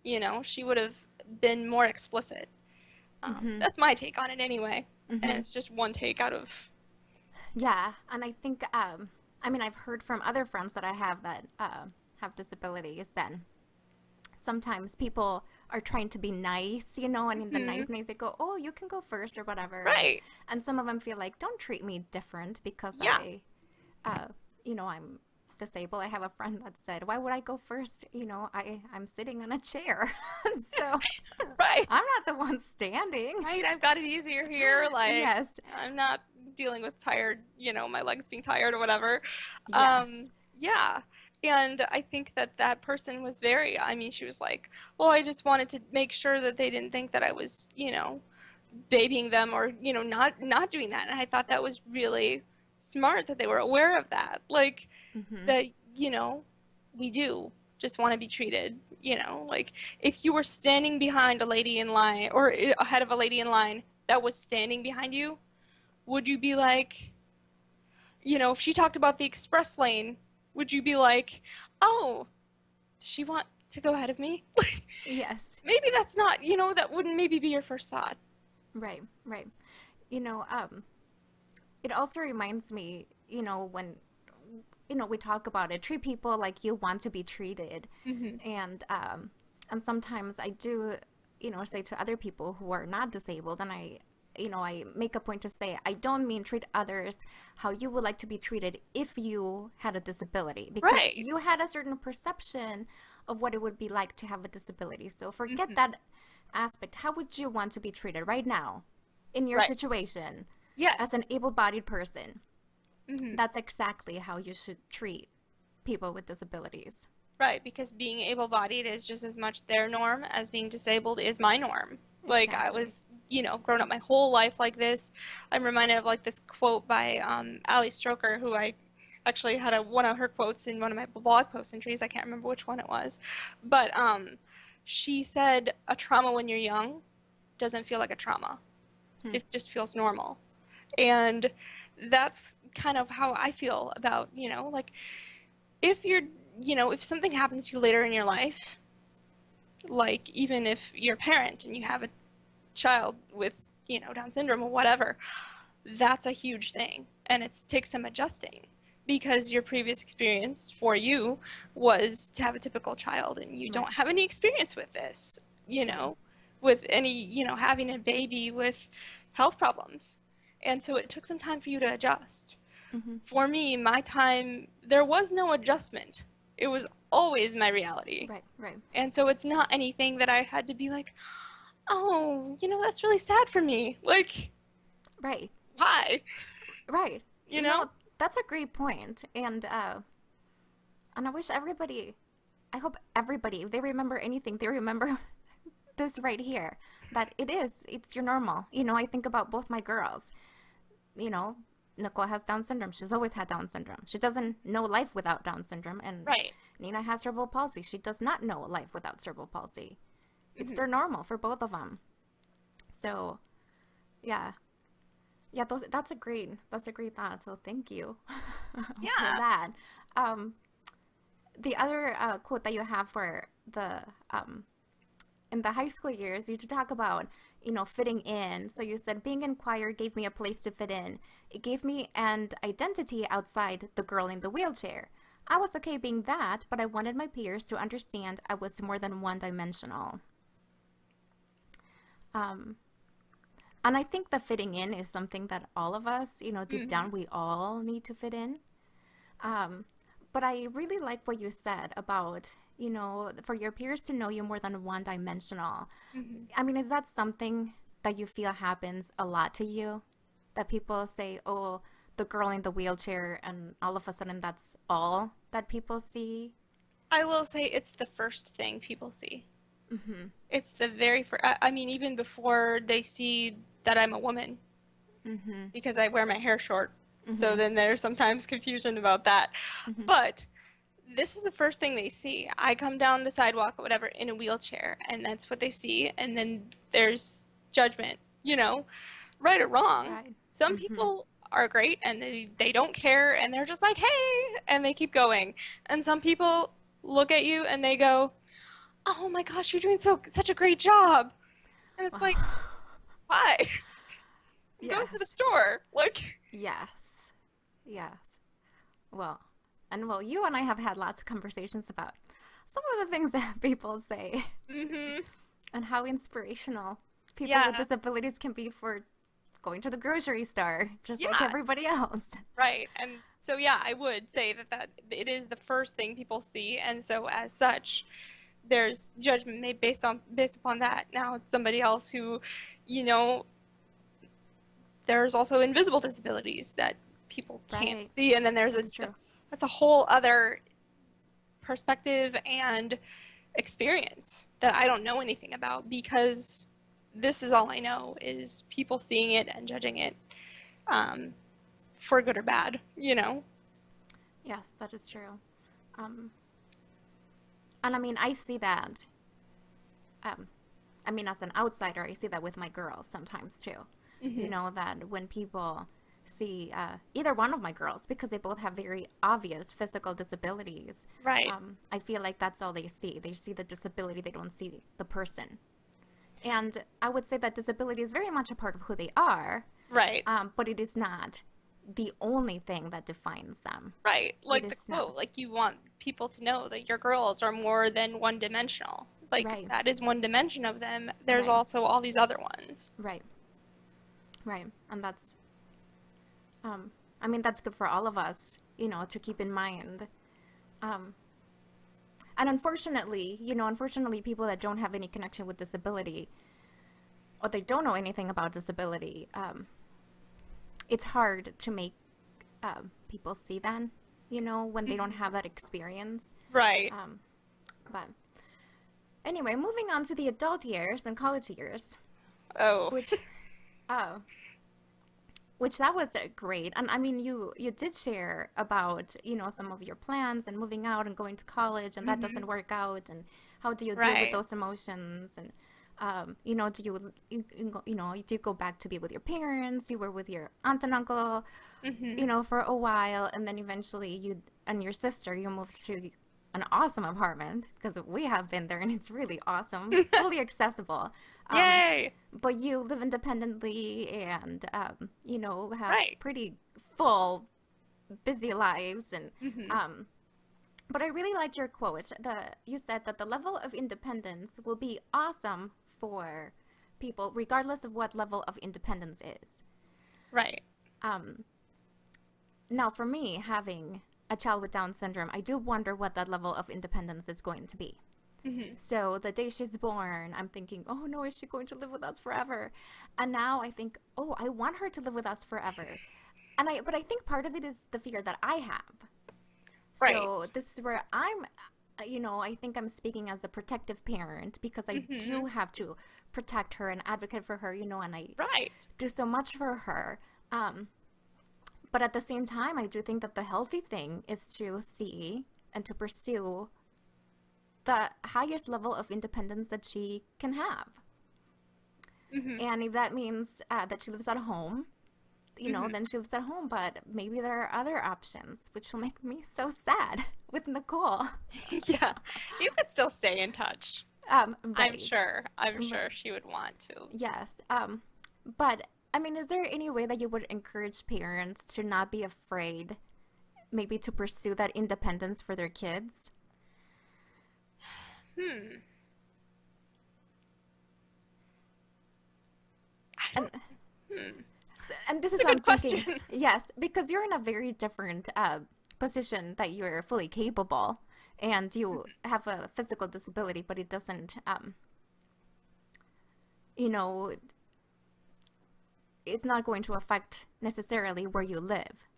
[SPEAKER 2] You know, she would have been more explicit.
[SPEAKER 1] Mm-hmm.
[SPEAKER 2] That's my take on it anyway. And
[SPEAKER 1] Mm-hmm.
[SPEAKER 2] it's just one take out of.
[SPEAKER 1] Yeah, and I think I mean I've heard from other friends that I have that have disabilities that sometimes people are trying to be nice, and in the
[SPEAKER 2] Mhm.
[SPEAKER 1] niceness they go, "Oh, you can go first" or whatever,
[SPEAKER 2] Right.
[SPEAKER 1] and some of them feel like, "Don't treat me different because
[SPEAKER 2] Yeah.
[SPEAKER 1] uh, I'm disabled." I have a friend that said, "Why would I go first? I'm sitting on a chair, so
[SPEAKER 2] Right.
[SPEAKER 1] I'm not the one standing."
[SPEAKER 2] Right. I've got it easier here. Like,
[SPEAKER 1] Yes,
[SPEAKER 2] I'm not dealing with tired, my legs being tired or whatever.
[SPEAKER 1] yes,
[SPEAKER 2] Yeah. And I think that that person was very, I mean, she was like, well, I just wanted to make sure that they didn't think that I was, babying them or, not doing that. And I thought that was really smart that they were aware of that. Like,
[SPEAKER 1] mm-hmm.
[SPEAKER 2] that, we do just want to be treated, like if you were standing behind a lady in line or ahead of a lady in line that was standing behind you, would you be like, if she talked about the express lane, would you be like, oh, does she want to go ahead of me?
[SPEAKER 1] Yes,
[SPEAKER 2] Maybe that's not, that wouldn't maybe be your first thought.
[SPEAKER 1] right, right. You know, it also reminds me, when we talk about it, treat people like you want to be treated,
[SPEAKER 2] Hmm.
[SPEAKER 1] and sometimes I do, say to other people who are not disabled, and I make a point to say I don't mean treat others how you would like to be treated if you had a disability, because
[SPEAKER 2] Right.
[SPEAKER 1] you had a certain perception of what it would be like to have a disability. So forget
[SPEAKER 2] Hmm.
[SPEAKER 1] that aspect. How would you want to be treated right now in your
[SPEAKER 2] Right.
[SPEAKER 1] situation as
[SPEAKER 2] Yes.
[SPEAKER 1] an able-bodied person?
[SPEAKER 2] Hmm.
[SPEAKER 1] That's exactly how you should treat people with disabilities.
[SPEAKER 2] Right, because being able-bodied is just as much their norm as being disabled is my norm. Like I
[SPEAKER 1] Exactly.
[SPEAKER 2] was, grown up my whole life like this. I'm reminded of like this quote by Ali Stroker, who I actually had one of her quotes in one of my blog post entries. I can't remember which one it was, but she said, "A trauma when you're young doesn't feel like a trauma.
[SPEAKER 1] Hmm.
[SPEAKER 2] It just feels normal." And that's kind of how I feel about, like if you're, if something happens to you later in your life, like even if you're a parent and you have a child with, Down syndrome or whatever, that's a huge thing. And it takes some adjusting because your previous experience for you was to have a typical child and you
[SPEAKER 1] Right.
[SPEAKER 2] don't have any experience with this,
[SPEAKER 1] Right.
[SPEAKER 2] with any, having a baby with health problems. And so it took some time for you to adjust.
[SPEAKER 1] Mm-hmm.
[SPEAKER 2] For me, my time, there was no adjustment. It was always my reality.
[SPEAKER 1] Right. Right.
[SPEAKER 2] And so it's not anything that I had to be like, oh, that's really sad for me. Like,
[SPEAKER 1] Right.
[SPEAKER 2] why?
[SPEAKER 1] Right.
[SPEAKER 2] You know?
[SPEAKER 1] That's a great point. And I wish everybody, I hope everybody, if they remember anything, they remember this right here. That it's your normal. I think about both my girls. You know, Nicole has Down syndrome. She's always had Down syndrome. She doesn't know life without Down syndrome. And
[SPEAKER 2] Right.
[SPEAKER 1] Nina has cerebral palsy. She does not know life without cerebral palsy. It's
[SPEAKER 2] Hmm.
[SPEAKER 1] their normal for both of them. So, yeah. Yeah, that's a great thought. So thank you for
[SPEAKER 2] Yeah.
[SPEAKER 1] that. Um, the other quote that you have for the in the high school years, you talk about fitting in. So you said being in choir gave me a place to fit in. It gave me an identity outside the girl in the wheelchair. I was okay being that, but I wanted my peers to understand I was more than one dimensional. Um, and I think the fitting in is something that all of us, deep
[SPEAKER 2] Hmm.
[SPEAKER 1] down, we all need to fit in. Um, but I really like what you said about, for your peers to know you more than one dimensional.
[SPEAKER 2] Hmm.
[SPEAKER 1] I mean, is that something that you feel happens a lot to you? That people say, oh, the girl in the wheelchair, and all of a sudden that's all that people see?
[SPEAKER 2] I will say it's the first thing people see.
[SPEAKER 1] Mm-hmm.
[SPEAKER 2] It's the very first, I mean, even before they see that I'm a woman,
[SPEAKER 1] Mm-hmm.
[SPEAKER 2] because I wear my hair short. So
[SPEAKER 1] Mm-hmm.
[SPEAKER 2] then there's sometimes confusion about that.
[SPEAKER 1] Mm-hmm.
[SPEAKER 2] But this is the first thing they see. I come down the sidewalk or whatever in a wheelchair, and that's what they see. And then there's judgment, right or wrong.
[SPEAKER 1] Right.
[SPEAKER 2] Some
[SPEAKER 1] Mm-hmm.
[SPEAKER 2] people are great and they don't care and they're just like, hey, and they keep going. And some people look at you and they go, oh my gosh, you're doing such a great job. And it's like, why? I'm going to the
[SPEAKER 1] Yes.
[SPEAKER 2] store. Like,
[SPEAKER 1] Yes. Yes. Well, and well, you and I have had lots of conversations about some of the things that people say
[SPEAKER 2] mm-hmm.
[SPEAKER 1] and how inspirational people with
[SPEAKER 2] Yeah,
[SPEAKER 1] disabilities can be for going to the grocery store, just like
[SPEAKER 2] yeah,
[SPEAKER 1] everybody else.
[SPEAKER 2] right. And so, yeah, I would say that it is the first thing people see, and so as such, there's judgment made based upon that. Now, somebody else who, you know, there's also invisible disabilities that people can't
[SPEAKER 1] Right.
[SPEAKER 2] see, and then
[SPEAKER 1] That's true.
[SPEAKER 2] that's a whole other perspective and experience that I don't know anything about because this is all I know is people seeing it and judging it um, for good or bad, you know?
[SPEAKER 1] Yes, that is true. Um, and I mean, I see that. Um, I mean, as an outsider, I see that with my girls sometimes too. You
[SPEAKER 2] Hmm.
[SPEAKER 1] know, that when people see either one of my girls, because they both have very obvious physical disabilities,
[SPEAKER 2] Right,
[SPEAKER 1] I feel like that's all they see. They see the disability, they don't see the person. And I would say that disability is very much a part of who they are,
[SPEAKER 2] right,
[SPEAKER 1] but it is not the only thing that defines them.
[SPEAKER 2] right.
[SPEAKER 1] It
[SPEAKER 2] Like the
[SPEAKER 1] is not.
[SPEAKER 2] quote, like you want people to know that your girls are more than one dimensional. Like
[SPEAKER 1] Right,
[SPEAKER 2] that is one dimension of them. There's
[SPEAKER 1] right,
[SPEAKER 2] also all these other ones.
[SPEAKER 1] right, right. And that's, um, I mean, that's good for all of us, to keep in mind. Um, and unfortunately, unfortunately, people that don't have any connection with disability or they don't know anything about disability, it's hard to make people see that, when they don't
[SPEAKER 2] Mhm.
[SPEAKER 1] have that experience.
[SPEAKER 2] Right.
[SPEAKER 1] Um, but anyway, moving on to the adult years and college years,
[SPEAKER 2] Oh,
[SPEAKER 1] which, uh, that was great. And I mean, you did share about, some of your plans and moving out and going to college, and that
[SPEAKER 2] hmm.
[SPEAKER 1] doesn't work out, and how do you deal with
[SPEAKER 2] Right.
[SPEAKER 1] those emotions, and do you go back to be with your parents? You were with your aunt and uncle,
[SPEAKER 2] Hmm.
[SPEAKER 1] for a while, and then eventually you and your sister, you moved to an awesome apartment because we have been there and it's really awesome, fully accessible. Um,
[SPEAKER 2] Yay.
[SPEAKER 1] but you live independently and, have
[SPEAKER 2] Right.
[SPEAKER 1] pretty full, busy lives. And,
[SPEAKER 2] Hmm.
[SPEAKER 1] um, but I really liked your quote. You said that the level of independence will be awesome for people, regardless of what level of independence is.
[SPEAKER 2] Right.
[SPEAKER 1] Um, Now, for me, having a child with Down syndrome, I do wonder what that level of independence is going to be.
[SPEAKER 2] Hmm.
[SPEAKER 1] So the day she's born, I'm thinking, oh no, is she going to live with us forever? And now I think, oh, I want her to live with us forever. But I think part of it is the fear that I have.
[SPEAKER 2] Right.
[SPEAKER 1] So this is where I think I'm speaking as a protective parent because I
[SPEAKER 2] Hmm.
[SPEAKER 1] do have to protect her and advocate for her, and I
[SPEAKER 2] Right.
[SPEAKER 1] do so much for her. Um, but at the same time, I do think that the healthy thing is to see and to pursue the highest level of independence that she can have.
[SPEAKER 2] Hmm.
[SPEAKER 1] And if that means that she lives at home,
[SPEAKER 2] Hmm.
[SPEAKER 1] then she lives at home. But maybe there are other options, which will make me so sad with Nicole.
[SPEAKER 2] Yeah. You could still stay in touch. I'm
[SPEAKER 1] Right.
[SPEAKER 2] sure. I'm
[SPEAKER 1] Right.
[SPEAKER 2] sure she would want to.
[SPEAKER 1] Yes. But I mean, is there any way that you would encourage parents to not be afraid, maybe to pursue that independence for their kids?
[SPEAKER 2] Hmm. I
[SPEAKER 1] And
[SPEAKER 2] don't. Hmm.
[SPEAKER 1] and this
[SPEAKER 2] It's
[SPEAKER 1] is
[SPEAKER 2] a
[SPEAKER 1] what I'm
[SPEAKER 2] good
[SPEAKER 1] thinking.
[SPEAKER 2] question.
[SPEAKER 1] Yes, because you're in a very different position that you're fully capable and you have a physical disability, but it doesn't, you know, it's not going to affect necessarily where you live,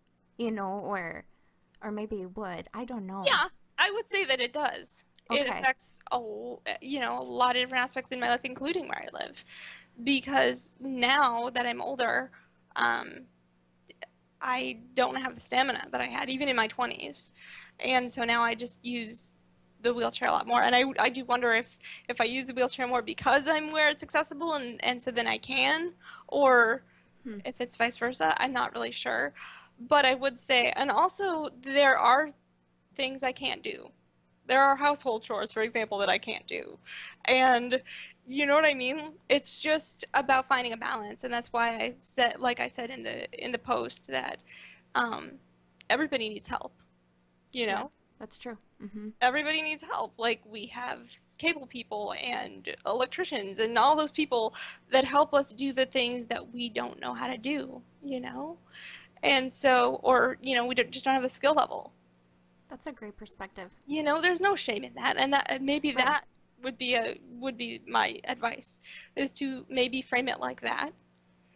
[SPEAKER 1] or maybe it would. I don't know.
[SPEAKER 2] Yeah, I would say that it does. It
[SPEAKER 1] Okay.
[SPEAKER 2] affects a lot of different aspects in my life, including where I live. Because now that I'm older, um, I don't have the stamina that I had even in my 20s. And so now I just use the wheelchair a lot more. And I do wonder if I use the wheelchair more because I'm where it's accessible and so then I can, or
[SPEAKER 1] Hmm.
[SPEAKER 2] if it's vice versa. I'm not really sure. But I would say, and also there are things I can't do There are household chores, for example, that I can't do. And you know what I mean? It's just about finding a balance, and that's why I said, like I said in the post, that um, everybody needs help, you
[SPEAKER 1] Yeah,
[SPEAKER 2] know?
[SPEAKER 1] that's true. Hmm.
[SPEAKER 2] Everybody needs help. Like we have cable people and electricians and all those people that help us do the things that we don't know how to do, you know? And so, or, you know, just don't have the skill level.
[SPEAKER 1] That's a great perspective.
[SPEAKER 2] You know, there's no shame in that. And that maybe
[SPEAKER 1] Right.
[SPEAKER 2] that would be my advice, is to maybe frame it like that.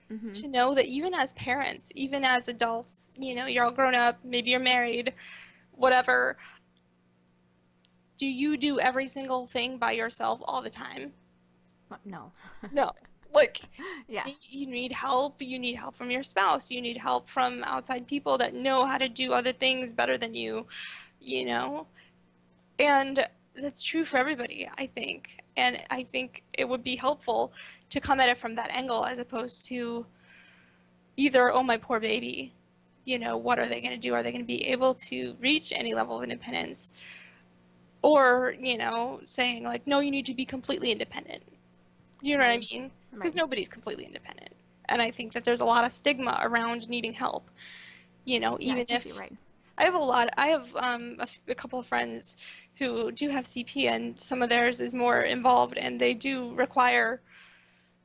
[SPEAKER 1] Hmm.
[SPEAKER 2] To know that even as parents, even as adults, you know, you're all grown up, maybe you're married, whatever, do you do every single thing by yourself all the time?
[SPEAKER 1] No.
[SPEAKER 2] No. Like,
[SPEAKER 1] Yes.
[SPEAKER 2] you need help. You need help from your spouse. You need help from outside people that know how to do other things better than you know? And that's true for everybody, I think. And I think it would be helpful to come at it from that angle as opposed to either, oh, my poor baby, you know, what are they going to do? Are they going to be able to reach any level of independence? Or, you know, saying like, no, you need to be completely independent. You know what I
[SPEAKER 1] Right.
[SPEAKER 2] mean? Because
[SPEAKER 1] Right.
[SPEAKER 2] nobody's completely independent. And I think that there's a lot of stigma around needing help. You know,
[SPEAKER 1] Yeah, I
[SPEAKER 2] even
[SPEAKER 1] think you're
[SPEAKER 2] if
[SPEAKER 1] right.
[SPEAKER 2] I have a couple of friends who do have CP, and some of theirs is more involved, and they do require,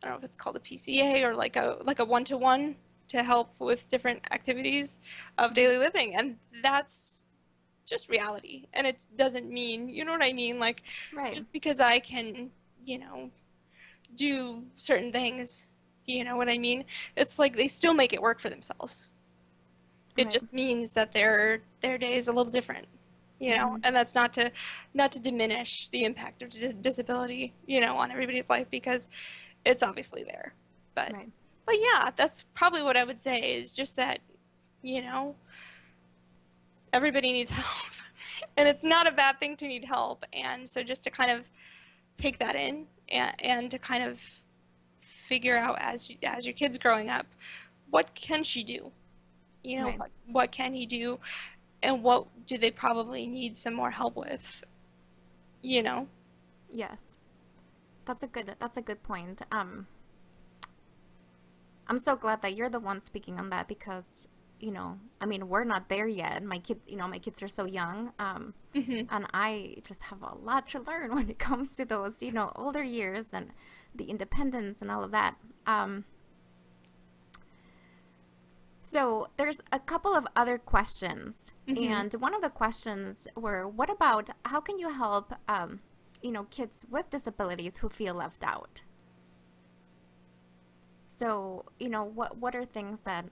[SPEAKER 2] I don't know if it's called a PCA or like a one-to-one to help with different activities of
[SPEAKER 1] Hmm.
[SPEAKER 2] daily living, and that's just reality. And it doesn't mean, you know what I mean? Like,
[SPEAKER 1] Right.
[SPEAKER 2] just because I can, you know, do certain things, you know what I mean? It's like they still make it work for themselves. It
[SPEAKER 1] Right.
[SPEAKER 2] just means that their day is a little different, you know,
[SPEAKER 1] Hmm.
[SPEAKER 2] and that's not to diminish the impact of disability, you know, on everybody's life, because it's obviously there. But
[SPEAKER 1] Right.
[SPEAKER 2] but yeah, that's probably what I would say, is just that, you know, everybody needs help. And it's not a bad thing to need help. And so just to kind of take that in, and to kind of figure out as your kid's growing up, what can she do? You know,
[SPEAKER 1] Right.
[SPEAKER 2] what can he do, and what do they probably need some more help with? You know?
[SPEAKER 1] Yes. That's a good point. I'm so glad that you're the one speaking on that because, I mean, we're not there yet. My kids are so young.
[SPEAKER 2] Hmm.
[SPEAKER 1] And I just have a lot to learn when it comes to those, older years and the independence and all of that. Um, so there's a couple of other questions.
[SPEAKER 2] Hmm.
[SPEAKER 1] And one of the questions were, what about how can you help, kids with disabilities who feel left out? So, what are things that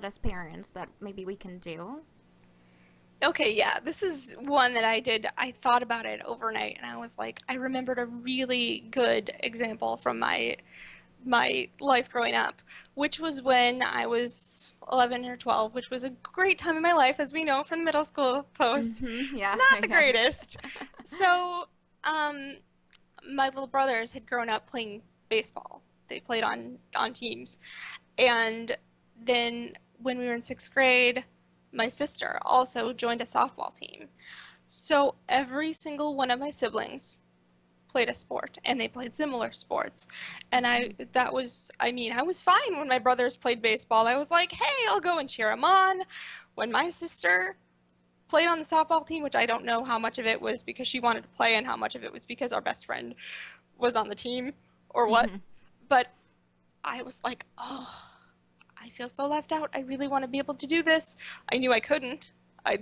[SPEAKER 1] as parents that maybe we can do?
[SPEAKER 2] Okay, yeah, this is one that I did. I thought about it overnight, and I was like, I remembered a really good example from my life growing up, which was when I was 11 or 12, which was a great time in my life, as we know from the middle school post.
[SPEAKER 1] Mm-hmm. Yeah,
[SPEAKER 2] Not the
[SPEAKER 1] yes.
[SPEAKER 2] greatest. So, um, my little brothers had grown up playing baseball. They played on teams. And then when we were in sixth grade, my sister also joined a softball team. So every single one of my siblings played a sport, and they played similar sports. And
[SPEAKER 1] Mm-hmm.
[SPEAKER 2] I mean, I was fine when my brothers played baseball. I was like, hey, I'll go and cheer them on. When my sister played on the softball team, which I don't know how much of it was because she wanted to play and how much of it was because our best friend was on the team or what.
[SPEAKER 1] Mm-hmm.
[SPEAKER 2] But I was like, oh, I feel so left out. I really want to be able to do this. I knew I couldn't.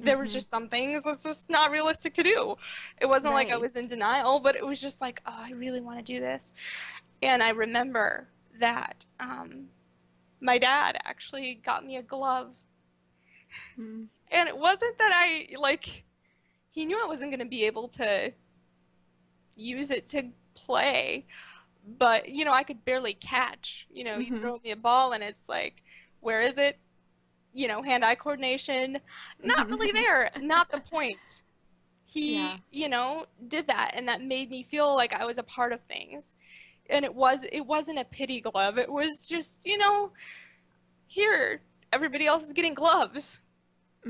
[SPEAKER 2] There were
[SPEAKER 1] Mm-hmm.
[SPEAKER 2] just some things that's just not realistic to do. It wasn't like I
[SPEAKER 1] Right.
[SPEAKER 2] was in denial, but it was just like, oh, I really want to do this. And I remember that my dad actually got me a glove.
[SPEAKER 1] Mm-hmm.
[SPEAKER 2] And it wasn't that he knew I wasn't going to be able to use it to play, but, you know, I could barely catch. You know, you
[SPEAKER 1] Mm-hmm.
[SPEAKER 2] throw me a ball and it's like, where is it? You know, hand-eye coordination, not really there, not the point.
[SPEAKER 1] Yeah.
[SPEAKER 2] He, you know, did that, and that made me feel like I was a part of things. And it wasn't a pity glove. It was just, you know, here, everybody else is getting gloves.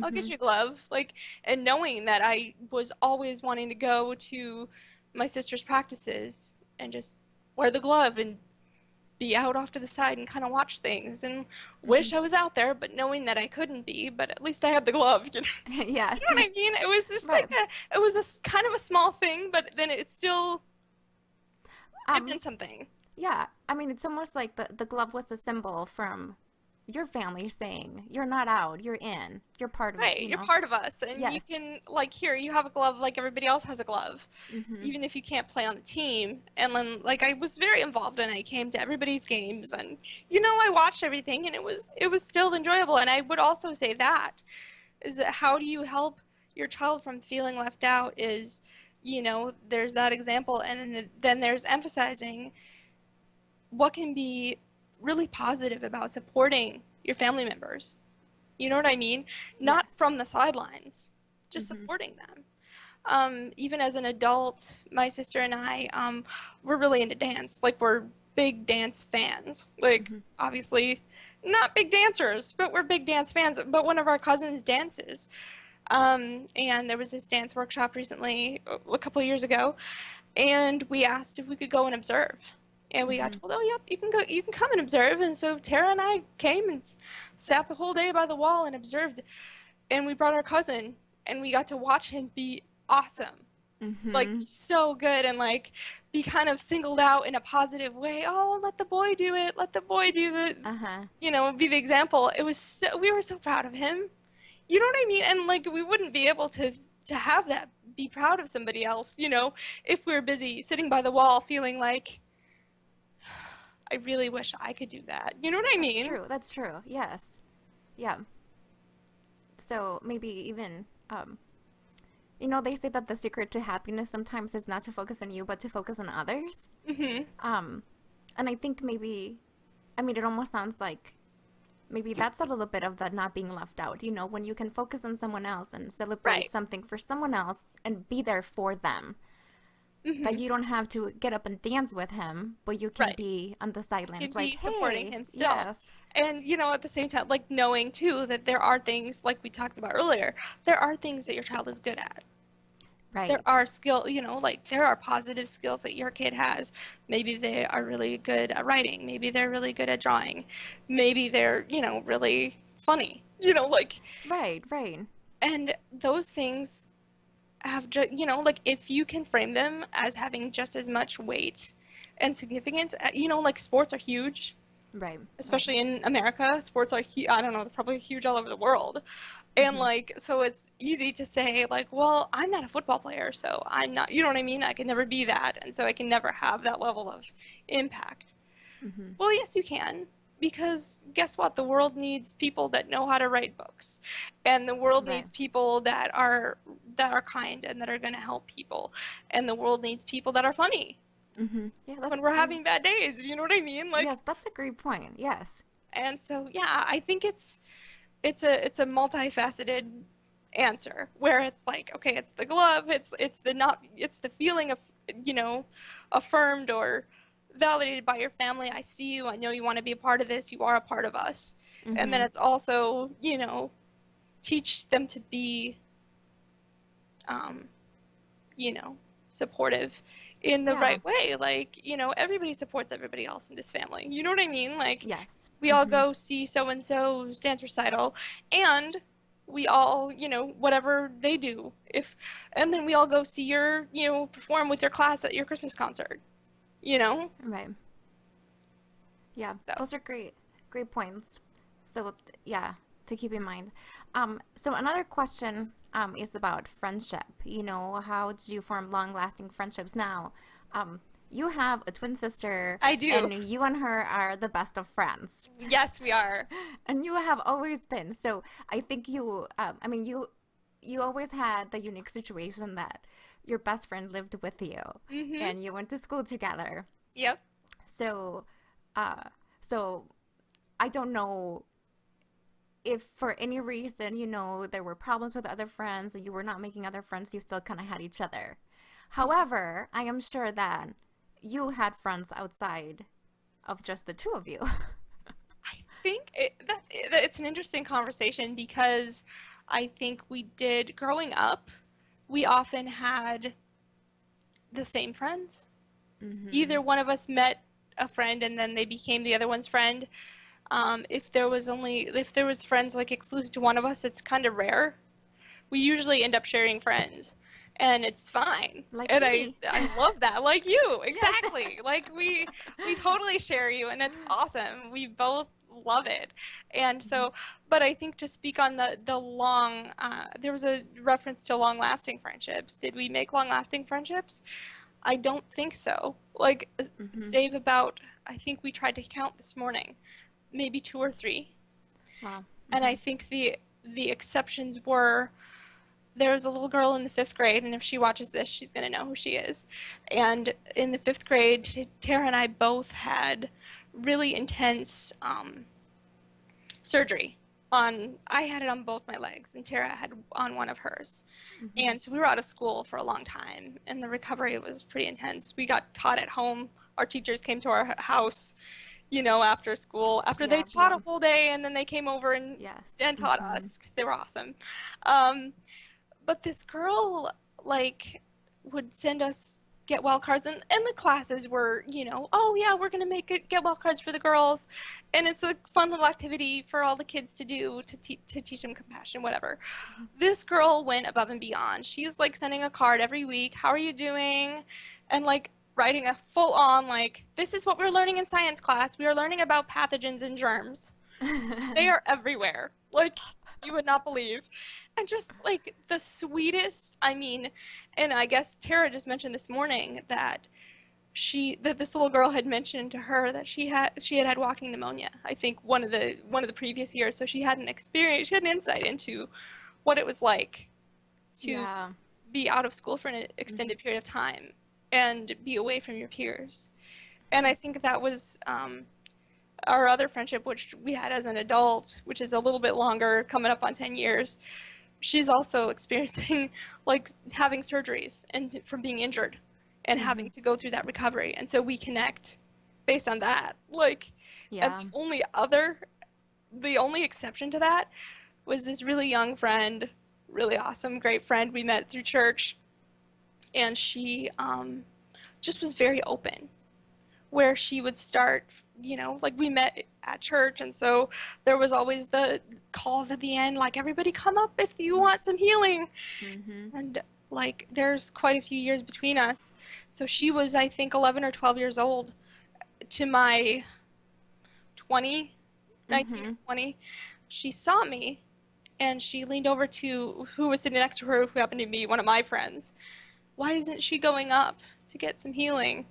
[SPEAKER 2] I'll get
[SPEAKER 1] Mm-hmm.
[SPEAKER 2] you a glove. Like, and knowing that I was always wanting to go to my sister's practices and just wear the glove and be out off to the side and kind of watch things and
[SPEAKER 1] Mm-hmm.
[SPEAKER 2] wish I was out there, but knowing that I couldn't be, but at least I had the glove.
[SPEAKER 1] Yes.
[SPEAKER 2] You know what I mean? It was just
[SPEAKER 1] Right.
[SPEAKER 2] like it was kind of a small thing, but then it
[SPEAKER 1] Um,
[SPEAKER 2] meant something.
[SPEAKER 1] yeah. I mean, it's almost like the glove was a symbol from your family saying, you're not out, you're in, you're part of,
[SPEAKER 2] Right, you're part of us, and you
[SPEAKER 1] yes.
[SPEAKER 2] can like here you have a glove like everybody else has a glove,
[SPEAKER 1] Mm-hmm.
[SPEAKER 2] even if you can't play on the team. And then like I was very involved when I came to everybody's games, and I watched everything, and it was still enjoyable. And I would also say that is that how do you help your child from feeling left out is, there's that example, and then there's emphasizing what can be really positive about supporting your family members. You know what I mean? Not
[SPEAKER 1] Yes.
[SPEAKER 2] from the sidelines, just
[SPEAKER 1] Mm-hmm.
[SPEAKER 2] supporting them. Even as an adult, my sister and I, we're really into dance. Like, we're big dance fans. Like,
[SPEAKER 1] Mm-hmm.
[SPEAKER 2] obviously, not big dancers, but we're big dance fans. But one of our cousins dances. And there was this dance workshop recently, a couple of years ago, and we asked if we could go and observe. And we got
[SPEAKER 1] Mm-hmm.
[SPEAKER 2] told, oh, yep, you can go, you can come and observe. And so Tara and I came and sat the whole day by the wall and observed. And we brought our cousin, and we got to watch him be awesome, like
[SPEAKER 1] Mm-hmm.
[SPEAKER 2] so good, and like be kind of singled out in a positive way. Oh, let the boy do it. Let the boy do it.
[SPEAKER 1] Uh-huh.
[SPEAKER 2] Be the example. We were so proud of him. You know what I mean? And like we wouldn't be able to have that be proud of somebody else, if we were busy sitting by the wall feeling like I really wish I could do that. You know what I
[SPEAKER 1] That's
[SPEAKER 2] mean?
[SPEAKER 1] true. That's true. Yes. Yeah. So maybe even, they say that the secret to happiness sometimes is not to focus on you, but to focus on others.
[SPEAKER 2] Mhm.
[SPEAKER 1] Um, and I think maybe, I mean, it almost sounds like maybe that's a little bit of the not being left out. When you can focus on someone else and celebrate
[SPEAKER 2] Right.
[SPEAKER 1] something for someone else and be there for them, that
[SPEAKER 2] Mhm.
[SPEAKER 1] you don't have to get up and dance with him, but you can
[SPEAKER 2] Right.
[SPEAKER 1] be on the
[SPEAKER 2] Can
[SPEAKER 1] sidelines, like,
[SPEAKER 2] be supporting
[SPEAKER 1] hey,
[SPEAKER 2] him still.
[SPEAKER 1] yes,
[SPEAKER 2] And, at the same time, like knowing too that there are things, like we talked about earlier, there are things that your child is good at. There
[SPEAKER 1] right,
[SPEAKER 2] are like there are positive skills that your kid has. Maybe they are really good at writing. Maybe they're really good at drawing. Maybe they're, really funny.
[SPEAKER 1] right, right.
[SPEAKER 2] And those things have just, like if you can frame them as having just as much weight and significance, like sports are huge,
[SPEAKER 1] Right, right.
[SPEAKER 2] especially in America. Sports are, I don't know, they're probably huge all over the world. And
[SPEAKER 1] Mm-hmm.
[SPEAKER 2] like, so it's easy to say, like, well, I'm not a football player, so I'm not, you know what I mean? I can never be that. And so I can never have that level of impact.
[SPEAKER 1] Mm-hmm.
[SPEAKER 2] Well, yes, you can. Because guess what? The world needs people that know how to write books. And the world
[SPEAKER 1] Right.
[SPEAKER 2] needs people that are kind and that are going to help people. And the world needs people that are funny
[SPEAKER 1] Mm-hmm. Yeah,
[SPEAKER 2] when we're having bad days. You know what I mean? Like,
[SPEAKER 1] yes, that's a great point. Yes.
[SPEAKER 2] and so yeah, I think it's a multifaceted answer where it's like, okay, it's the glove, it's the feeling of, you know affirmed or validated by your family. I see you, I know you want to be a part of this, you are a part of us. And then
[SPEAKER 1] Mm-hmm.
[SPEAKER 2] it's also, teach them to be, um, you know supportive in the
[SPEAKER 1] Yeah.
[SPEAKER 2] right way. Like, everybody supports everybody else in this family, you know what I mean? Like,
[SPEAKER 1] Yes.
[SPEAKER 2] we all
[SPEAKER 1] Mm-hmm.
[SPEAKER 2] go see so and so's dance recital, and we all, whatever they do, if and then we all go see your, perform with your class at your Christmas concert, you know
[SPEAKER 1] Right. Yeah,
[SPEAKER 2] so
[SPEAKER 1] those are great, great points. So yeah, to keep in mind. So another question is about friendship. How do you form long-lasting friendships now? Um, you have a twin sister,
[SPEAKER 2] I do.
[SPEAKER 1] and you and her are the best of friends,
[SPEAKER 2] Yes, we are.
[SPEAKER 1] and you have always been. So I think I mean, you always had the unique situation that your best friend lived with you,
[SPEAKER 2] Mhm.
[SPEAKER 1] and you went to school together.
[SPEAKER 2] Yep.
[SPEAKER 1] So, uh, so I don't know if for any reason, there were problems with other friends and you were not making other friends, you still kind of had each other. However, I am sure that you had friends outside of just the two of you.
[SPEAKER 2] I think it's an interesting conversation because I think we did growing up, we often had the same friends. Either
[SPEAKER 1] Mhm.
[SPEAKER 2] one of us met a friend and then they became the other one's friend. If there was friends like exclusive to one of us, it's kind of rare. We usually end up sharing friends, and it's fine.
[SPEAKER 1] Like
[SPEAKER 2] And
[SPEAKER 1] me.
[SPEAKER 2] I love that. Like you,
[SPEAKER 1] Yes.
[SPEAKER 2] exactly. Like we totally share you, and it's awesome. We both love it. And
[SPEAKER 1] Mhm.
[SPEAKER 2] so, but I think to speak on the long, there was a reference to long-lasting friendships. Did we make long-lasting friendships? I don't think so. Like,
[SPEAKER 1] Mhm.
[SPEAKER 2] save about, I think we tried to count this morning, maybe two or three.
[SPEAKER 1] Wow.
[SPEAKER 2] And I
[SPEAKER 1] Mhm.
[SPEAKER 2] think the exceptions were there was a little girl in the fifth grade, and if she watches this, she's going to know who she is. And in the fifth grade, Tara and I both had really intense surgery. I had it on both my legs, and Tara had on one of hers.
[SPEAKER 1] Mhm.
[SPEAKER 2] And so we were out of school for a long time, and the recovery was pretty intense. We got taught at home. Our teachers came to our house, after school, after they
[SPEAKER 1] Yeah.
[SPEAKER 2] taught a
[SPEAKER 1] Yeah.
[SPEAKER 2] whole day, and then they came over and
[SPEAKER 1] Yes.
[SPEAKER 2] and taught
[SPEAKER 1] Mhm.
[SPEAKER 2] us because they were awesome. Um, but this girl, like, would send us get well cards, and the classes were, oh yeah, we're gonna make it get well cards for the girls, and it's a fun little activity for all the kids to do to teach them compassion, whatever. This girl went above and beyond. She's like sending a card every week. How are you doing? And like writing a full on like this is what we're learning in science class. We are learning about pathogens and germs. They are everywhere. Like you would not believe. And just like the sweetest, I mean, and I guess Tara just mentioned this morning that this little girl had mentioned to her that she had walking pneumonia. I think one of the previous years, so she had an insight into what it was like to
[SPEAKER 1] Yeah.
[SPEAKER 2] be out of school for an
[SPEAKER 1] Mhm.
[SPEAKER 2] extended period of time and be away from your peers. And I think that was our other friendship, which we had as an adult, which is a little bit longer, coming up on 10 years. She's also experiencing like having surgeries and from being injured and having
[SPEAKER 1] Mhm.
[SPEAKER 2] to go through that recovery. And so we connect based on that. Like, and
[SPEAKER 1] Yeah.
[SPEAKER 2] the only exception to that was this really young friend, really awesome, great friend we met through church. And she just was very open where she would start, like we met at church, and so there was always the calls at the end, like everybody come up if you want some healing.
[SPEAKER 1] Mhm.
[SPEAKER 2] And like there's quite a few years between us. So she was, I think, 11 or 12 years old to my 20, 19 or
[SPEAKER 1] Mhm.
[SPEAKER 2] 20. She saw me and she leaned over to who was sitting next to her, who happened to be one of my friends. Why isn't she going up to get some healing?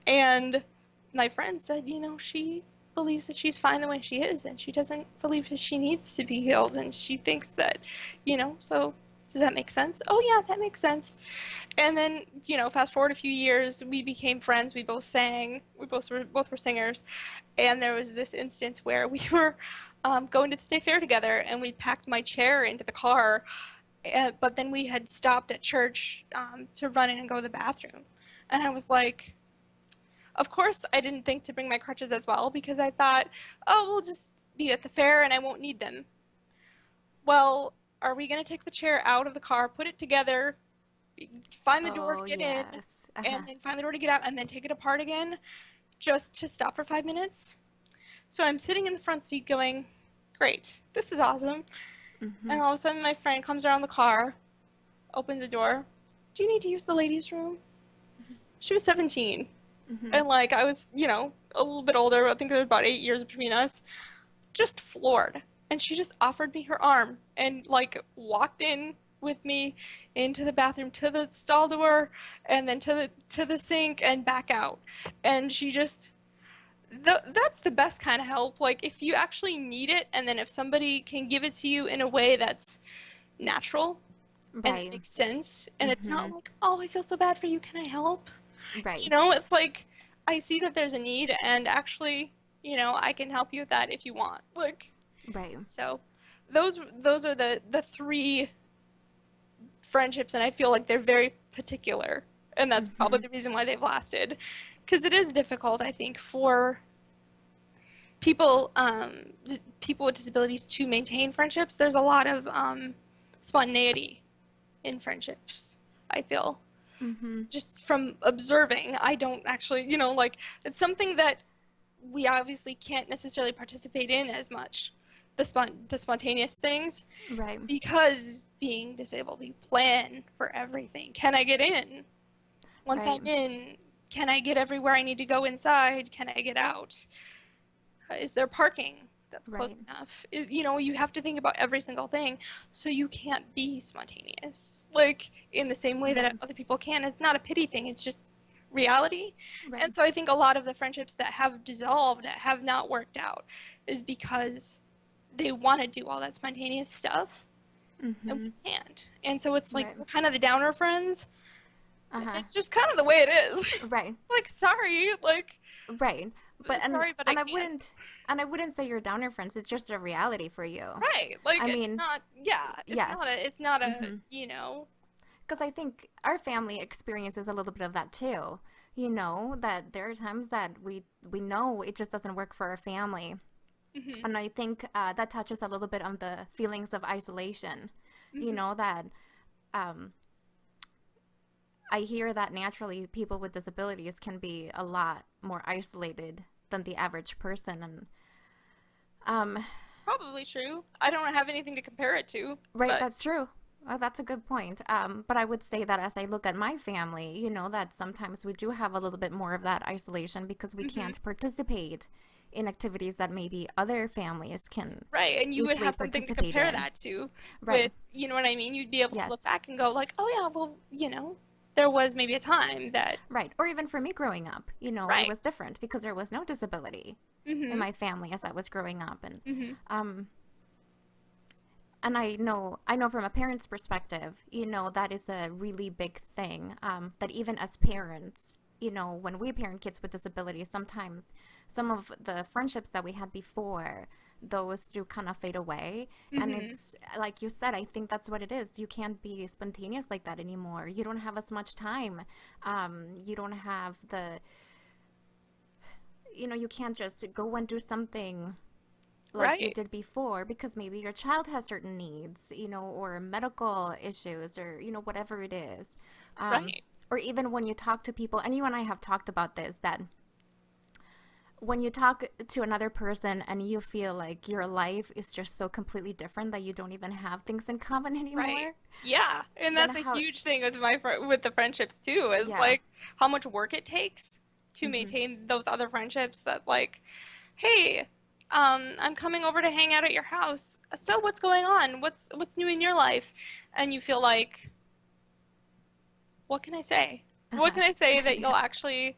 [SPEAKER 2] And my friend said, she believes that she's fine the way she is, and she doesn't believe that she needs to be healed, and she thinks that, so does that make sense? Oh, yeah, that makes sense. And then, fast forward a few years, we became friends. We both sang. We both were singers. And there was this instance where we were going to the state fair together, and we packed my chair into the car. But then we had stopped at church to run in and go to the bathroom. And I was like, of course, I didn't think to bring my crutches as well because I thought, oh, we'll just be at the fair and I won't need them. Well, are we going to take the chair out of the car, put it together, find the door to
[SPEAKER 1] Oh,
[SPEAKER 2] get in,
[SPEAKER 1] yes.
[SPEAKER 2] and
[SPEAKER 1] Uh-huh.
[SPEAKER 2] then find the door to get out, and then take it apart again just to stop for 5 minutes? So I'm sitting in the front seat going, great, this is awesome. And
[SPEAKER 1] Mhm.
[SPEAKER 2] all of a sudden, my friend comes around the car, opens the door. Do you need to use the ladies' room? She was 17.
[SPEAKER 1] Mhm.
[SPEAKER 2] And like I was, a little bit older. I think there was about 8 years between us. Just floored. And she just offered me her arm and like walked in with me into the bathroom to the stall door and then to the sink and back out. And she just that's the best kind of help. Like if you actually need it and then if somebody can give it to you in a way that's natural and it
[SPEAKER 1] Right.
[SPEAKER 2] makes sense and it's not
[SPEAKER 1] Mhm.
[SPEAKER 2] like, "Oh, I feel so bad for you. Can I help?"
[SPEAKER 1] Right.
[SPEAKER 2] It's like I see that there's a need and actually, I can help you with that if you want. Like
[SPEAKER 1] Right.
[SPEAKER 2] so those are the three friendships and I feel like they're very particular and that's probably
[SPEAKER 1] Mhm.
[SPEAKER 2] the reason why they've lasted because it is difficult I think for people people with disabilities to maintain friendships. There's a lot of spontaneity in friendships, I feel.
[SPEAKER 1] Mm-hmm.
[SPEAKER 2] Just from observing, I don't actually, like, it's something that we obviously can't necessarily participate in as much, the spontaneous things,
[SPEAKER 1] Right.
[SPEAKER 2] because being disabled, you plan for everything. Can I get in? Once
[SPEAKER 1] Right.
[SPEAKER 2] I'm in, can I get everywhere I need to go inside? Can I get out? Is there parking that's
[SPEAKER 1] Right.
[SPEAKER 2] close enough? You have to think about every single thing, so you can't be spontaneous. Like, in the same way that
[SPEAKER 1] Right.
[SPEAKER 2] other people can. It's not a pity thing, it's just reality.
[SPEAKER 1] Right.
[SPEAKER 2] And so I think a lot of the friendships that have dissolved, that have not worked out, is because they want to do all that spontaneous stuff, and
[SPEAKER 1] Mm-hmm.
[SPEAKER 2] we can't. And so it's like
[SPEAKER 1] Right.
[SPEAKER 2] we're kind of the downer friends.
[SPEAKER 1] Uh-huh.
[SPEAKER 2] It's just kind of the way it is.
[SPEAKER 1] Right.
[SPEAKER 2] Like, sorry, like,
[SPEAKER 1] Right. But
[SPEAKER 2] sorry, but I can't.
[SPEAKER 1] I wouldn't say you're downer friends. It's just a reality for you.
[SPEAKER 2] Right. Like,
[SPEAKER 1] I
[SPEAKER 2] it's
[SPEAKER 1] mean,
[SPEAKER 2] not, yeah,
[SPEAKER 1] yes.
[SPEAKER 2] it's not a,
[SPEAKER 1] Mm-hmm. Because I think our family experiences a little bit of that too. That there are times that we know it just doesn't work for our family.
[SPEAKER 2] hmm
[SPEAKER 1] And I think that touches a little bit on the feelings of isolation.
[SPEAKER 2] hmm
[SPEAKER 1] That um, I hear that naturally people with disabilities can be a lot more isolated than the average person. And um,
[SPEAKER 2] Probably true. I don't have anything to compare it to,
[SPEAKER 1] right,
[SPEAKER 2] but
[SPEAKER 1] that's true. That's a good point. But I would say that as I look at my family, that sometimes we do have a little bit more of that isolation because we
[SPEAKER 2] hmm
[SPEAKER 1] can't participate in activities that maybe other families can
[SPEAKER 2] right, and you would
[SPEAKER 1] easily
[SPEAKER 2] have something to
[SPEAKER 1] participate
[SPEAKER 2] compare
[SPEAKER 1] in.
[SPEAKER 2] that to
[SPEAKER 1] Right.
[SPEAKER 2] with, you know what I mean? You'd be able to
[SPEAKER 1] Yes.
[SPEAKER 2] look back and go like, oh yeah, well, there was maybe a time that,
[SPEAKER 1] Right. Or even for me growing up, it
[SPEAKER 2] right.
[SPEAKER 1] was different because there was no disability in
[SPEAKER 2] hmm
[SPEAKER 1] my family as I was growing up. And
[SPEAKER 2] hmm
[SPEAKER 1] um and I know from a parent's perspective, that is a really big thing. That even as parents, when we parent kids with disabilities, sometimes some of the friendships that we had before, those do kind of fade away. And
[SPEAKER 2] hmm
[SPEAKER 1] it's like you said, I think that's what it is. You can't be spontaneous like that anymore. You don't have as much time. You don't have you can't just go and do something like you
[SPEAKER 2] Right.
[SPEAKER 1] did before because maybe your child has certain needs, or medical issues, or whatever it is. Um,
[SPEAKER 2] Right.
[SPEAKER 1] or even when you talk to people, and you and I have talked about this, that when you talk to another person and you feel like your life is just so completely different that you don't even have things in common
[SPEAKER 2] Right.
[SPEAKER 1] anymore,
[SPEAKER 2] Yeah, and
[SPEAKER 1] then
[SPEAKER 2] that's a
[SPEAKER 1] how,
[SPEAKER 2] huge thing with with the friendships too, is
[SPEAKER 1] yeah.
[SPEAKER 2] like how much work it takes to
[SPEAKER 1] Hmm.
[SPEAKER 2] maintain those other friendships that like, hey, I'm coming over to hang out at your house. So what's going on? What's new in your life? And you feel like, what can I say? What
[SPEAKER 1] Uh-huh.
[SPEAKER 2] can I say that you'll
[SPEAKER 1] Yeah.
[SPEAKER 2] actually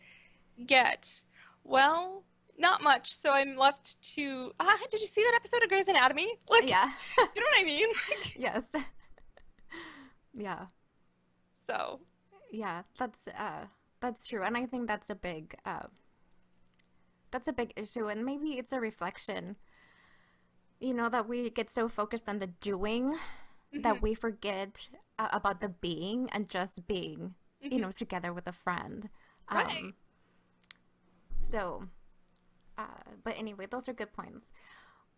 [SPEAKER 2] get? Well, not much. So I'm left to, did you see that episode of Grey's Anatomy? Like,
[SPEAKER 1] Yeah.
[SPEAKER 2] you know what I mean? Like,
[SPEAKER 1] Yes. Yeah.
[SPEAKER 2] so,
[SPEAKER 1] Yeah, that's true. And I think that's a big issue, and maybe it's a reflection, that we get so focused on the doing
[SPEAKER 2] mhm,
[SPEAKER 1] that we forget about the being and just being,
[SPEAKER 2] mhm.
[SPEAKER 1] together with a friend.
[SPEAKER 2] Right.
[SPEAKER 1] Um, so, but anyway, those are good points.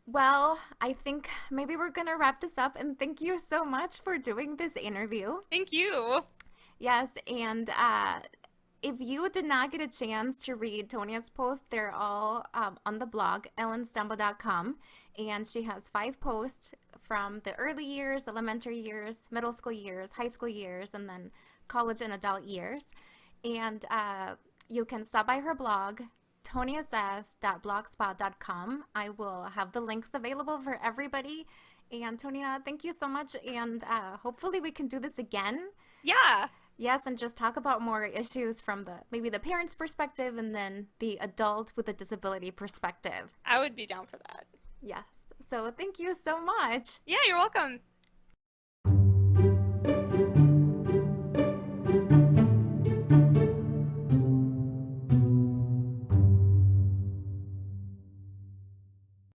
[SPEAKER 1] Well, I think maybe we're gonna wrap this up, and thank you so much for doing this interview.
[SPEAKER 2] Thank you.
[SPEAKER 1] Yes, and if you did not get a chance to read Tonia's posts, they're all on the blog, ellenstumble.com. And she has 5 posts from the early years, elementary years, middle school years, high school years, and then college and adult years. And you can stop by her blog, toniasays.blogspot.com. I will have the links available for everybody. And Tonia, thank you so much. And hopefully we can do this again.
[SPEAKER 2] Yeah,
[SPEAKER 1] Yes, and just talk about more issues from maybe the parent's perspective and then the adult with a disability perspective.
[SPEAKER 2] I would be down for that.
[SPEAKER 1] Yes. So thank you so much.
[SPEAKER 2] Yeah, you're welcome.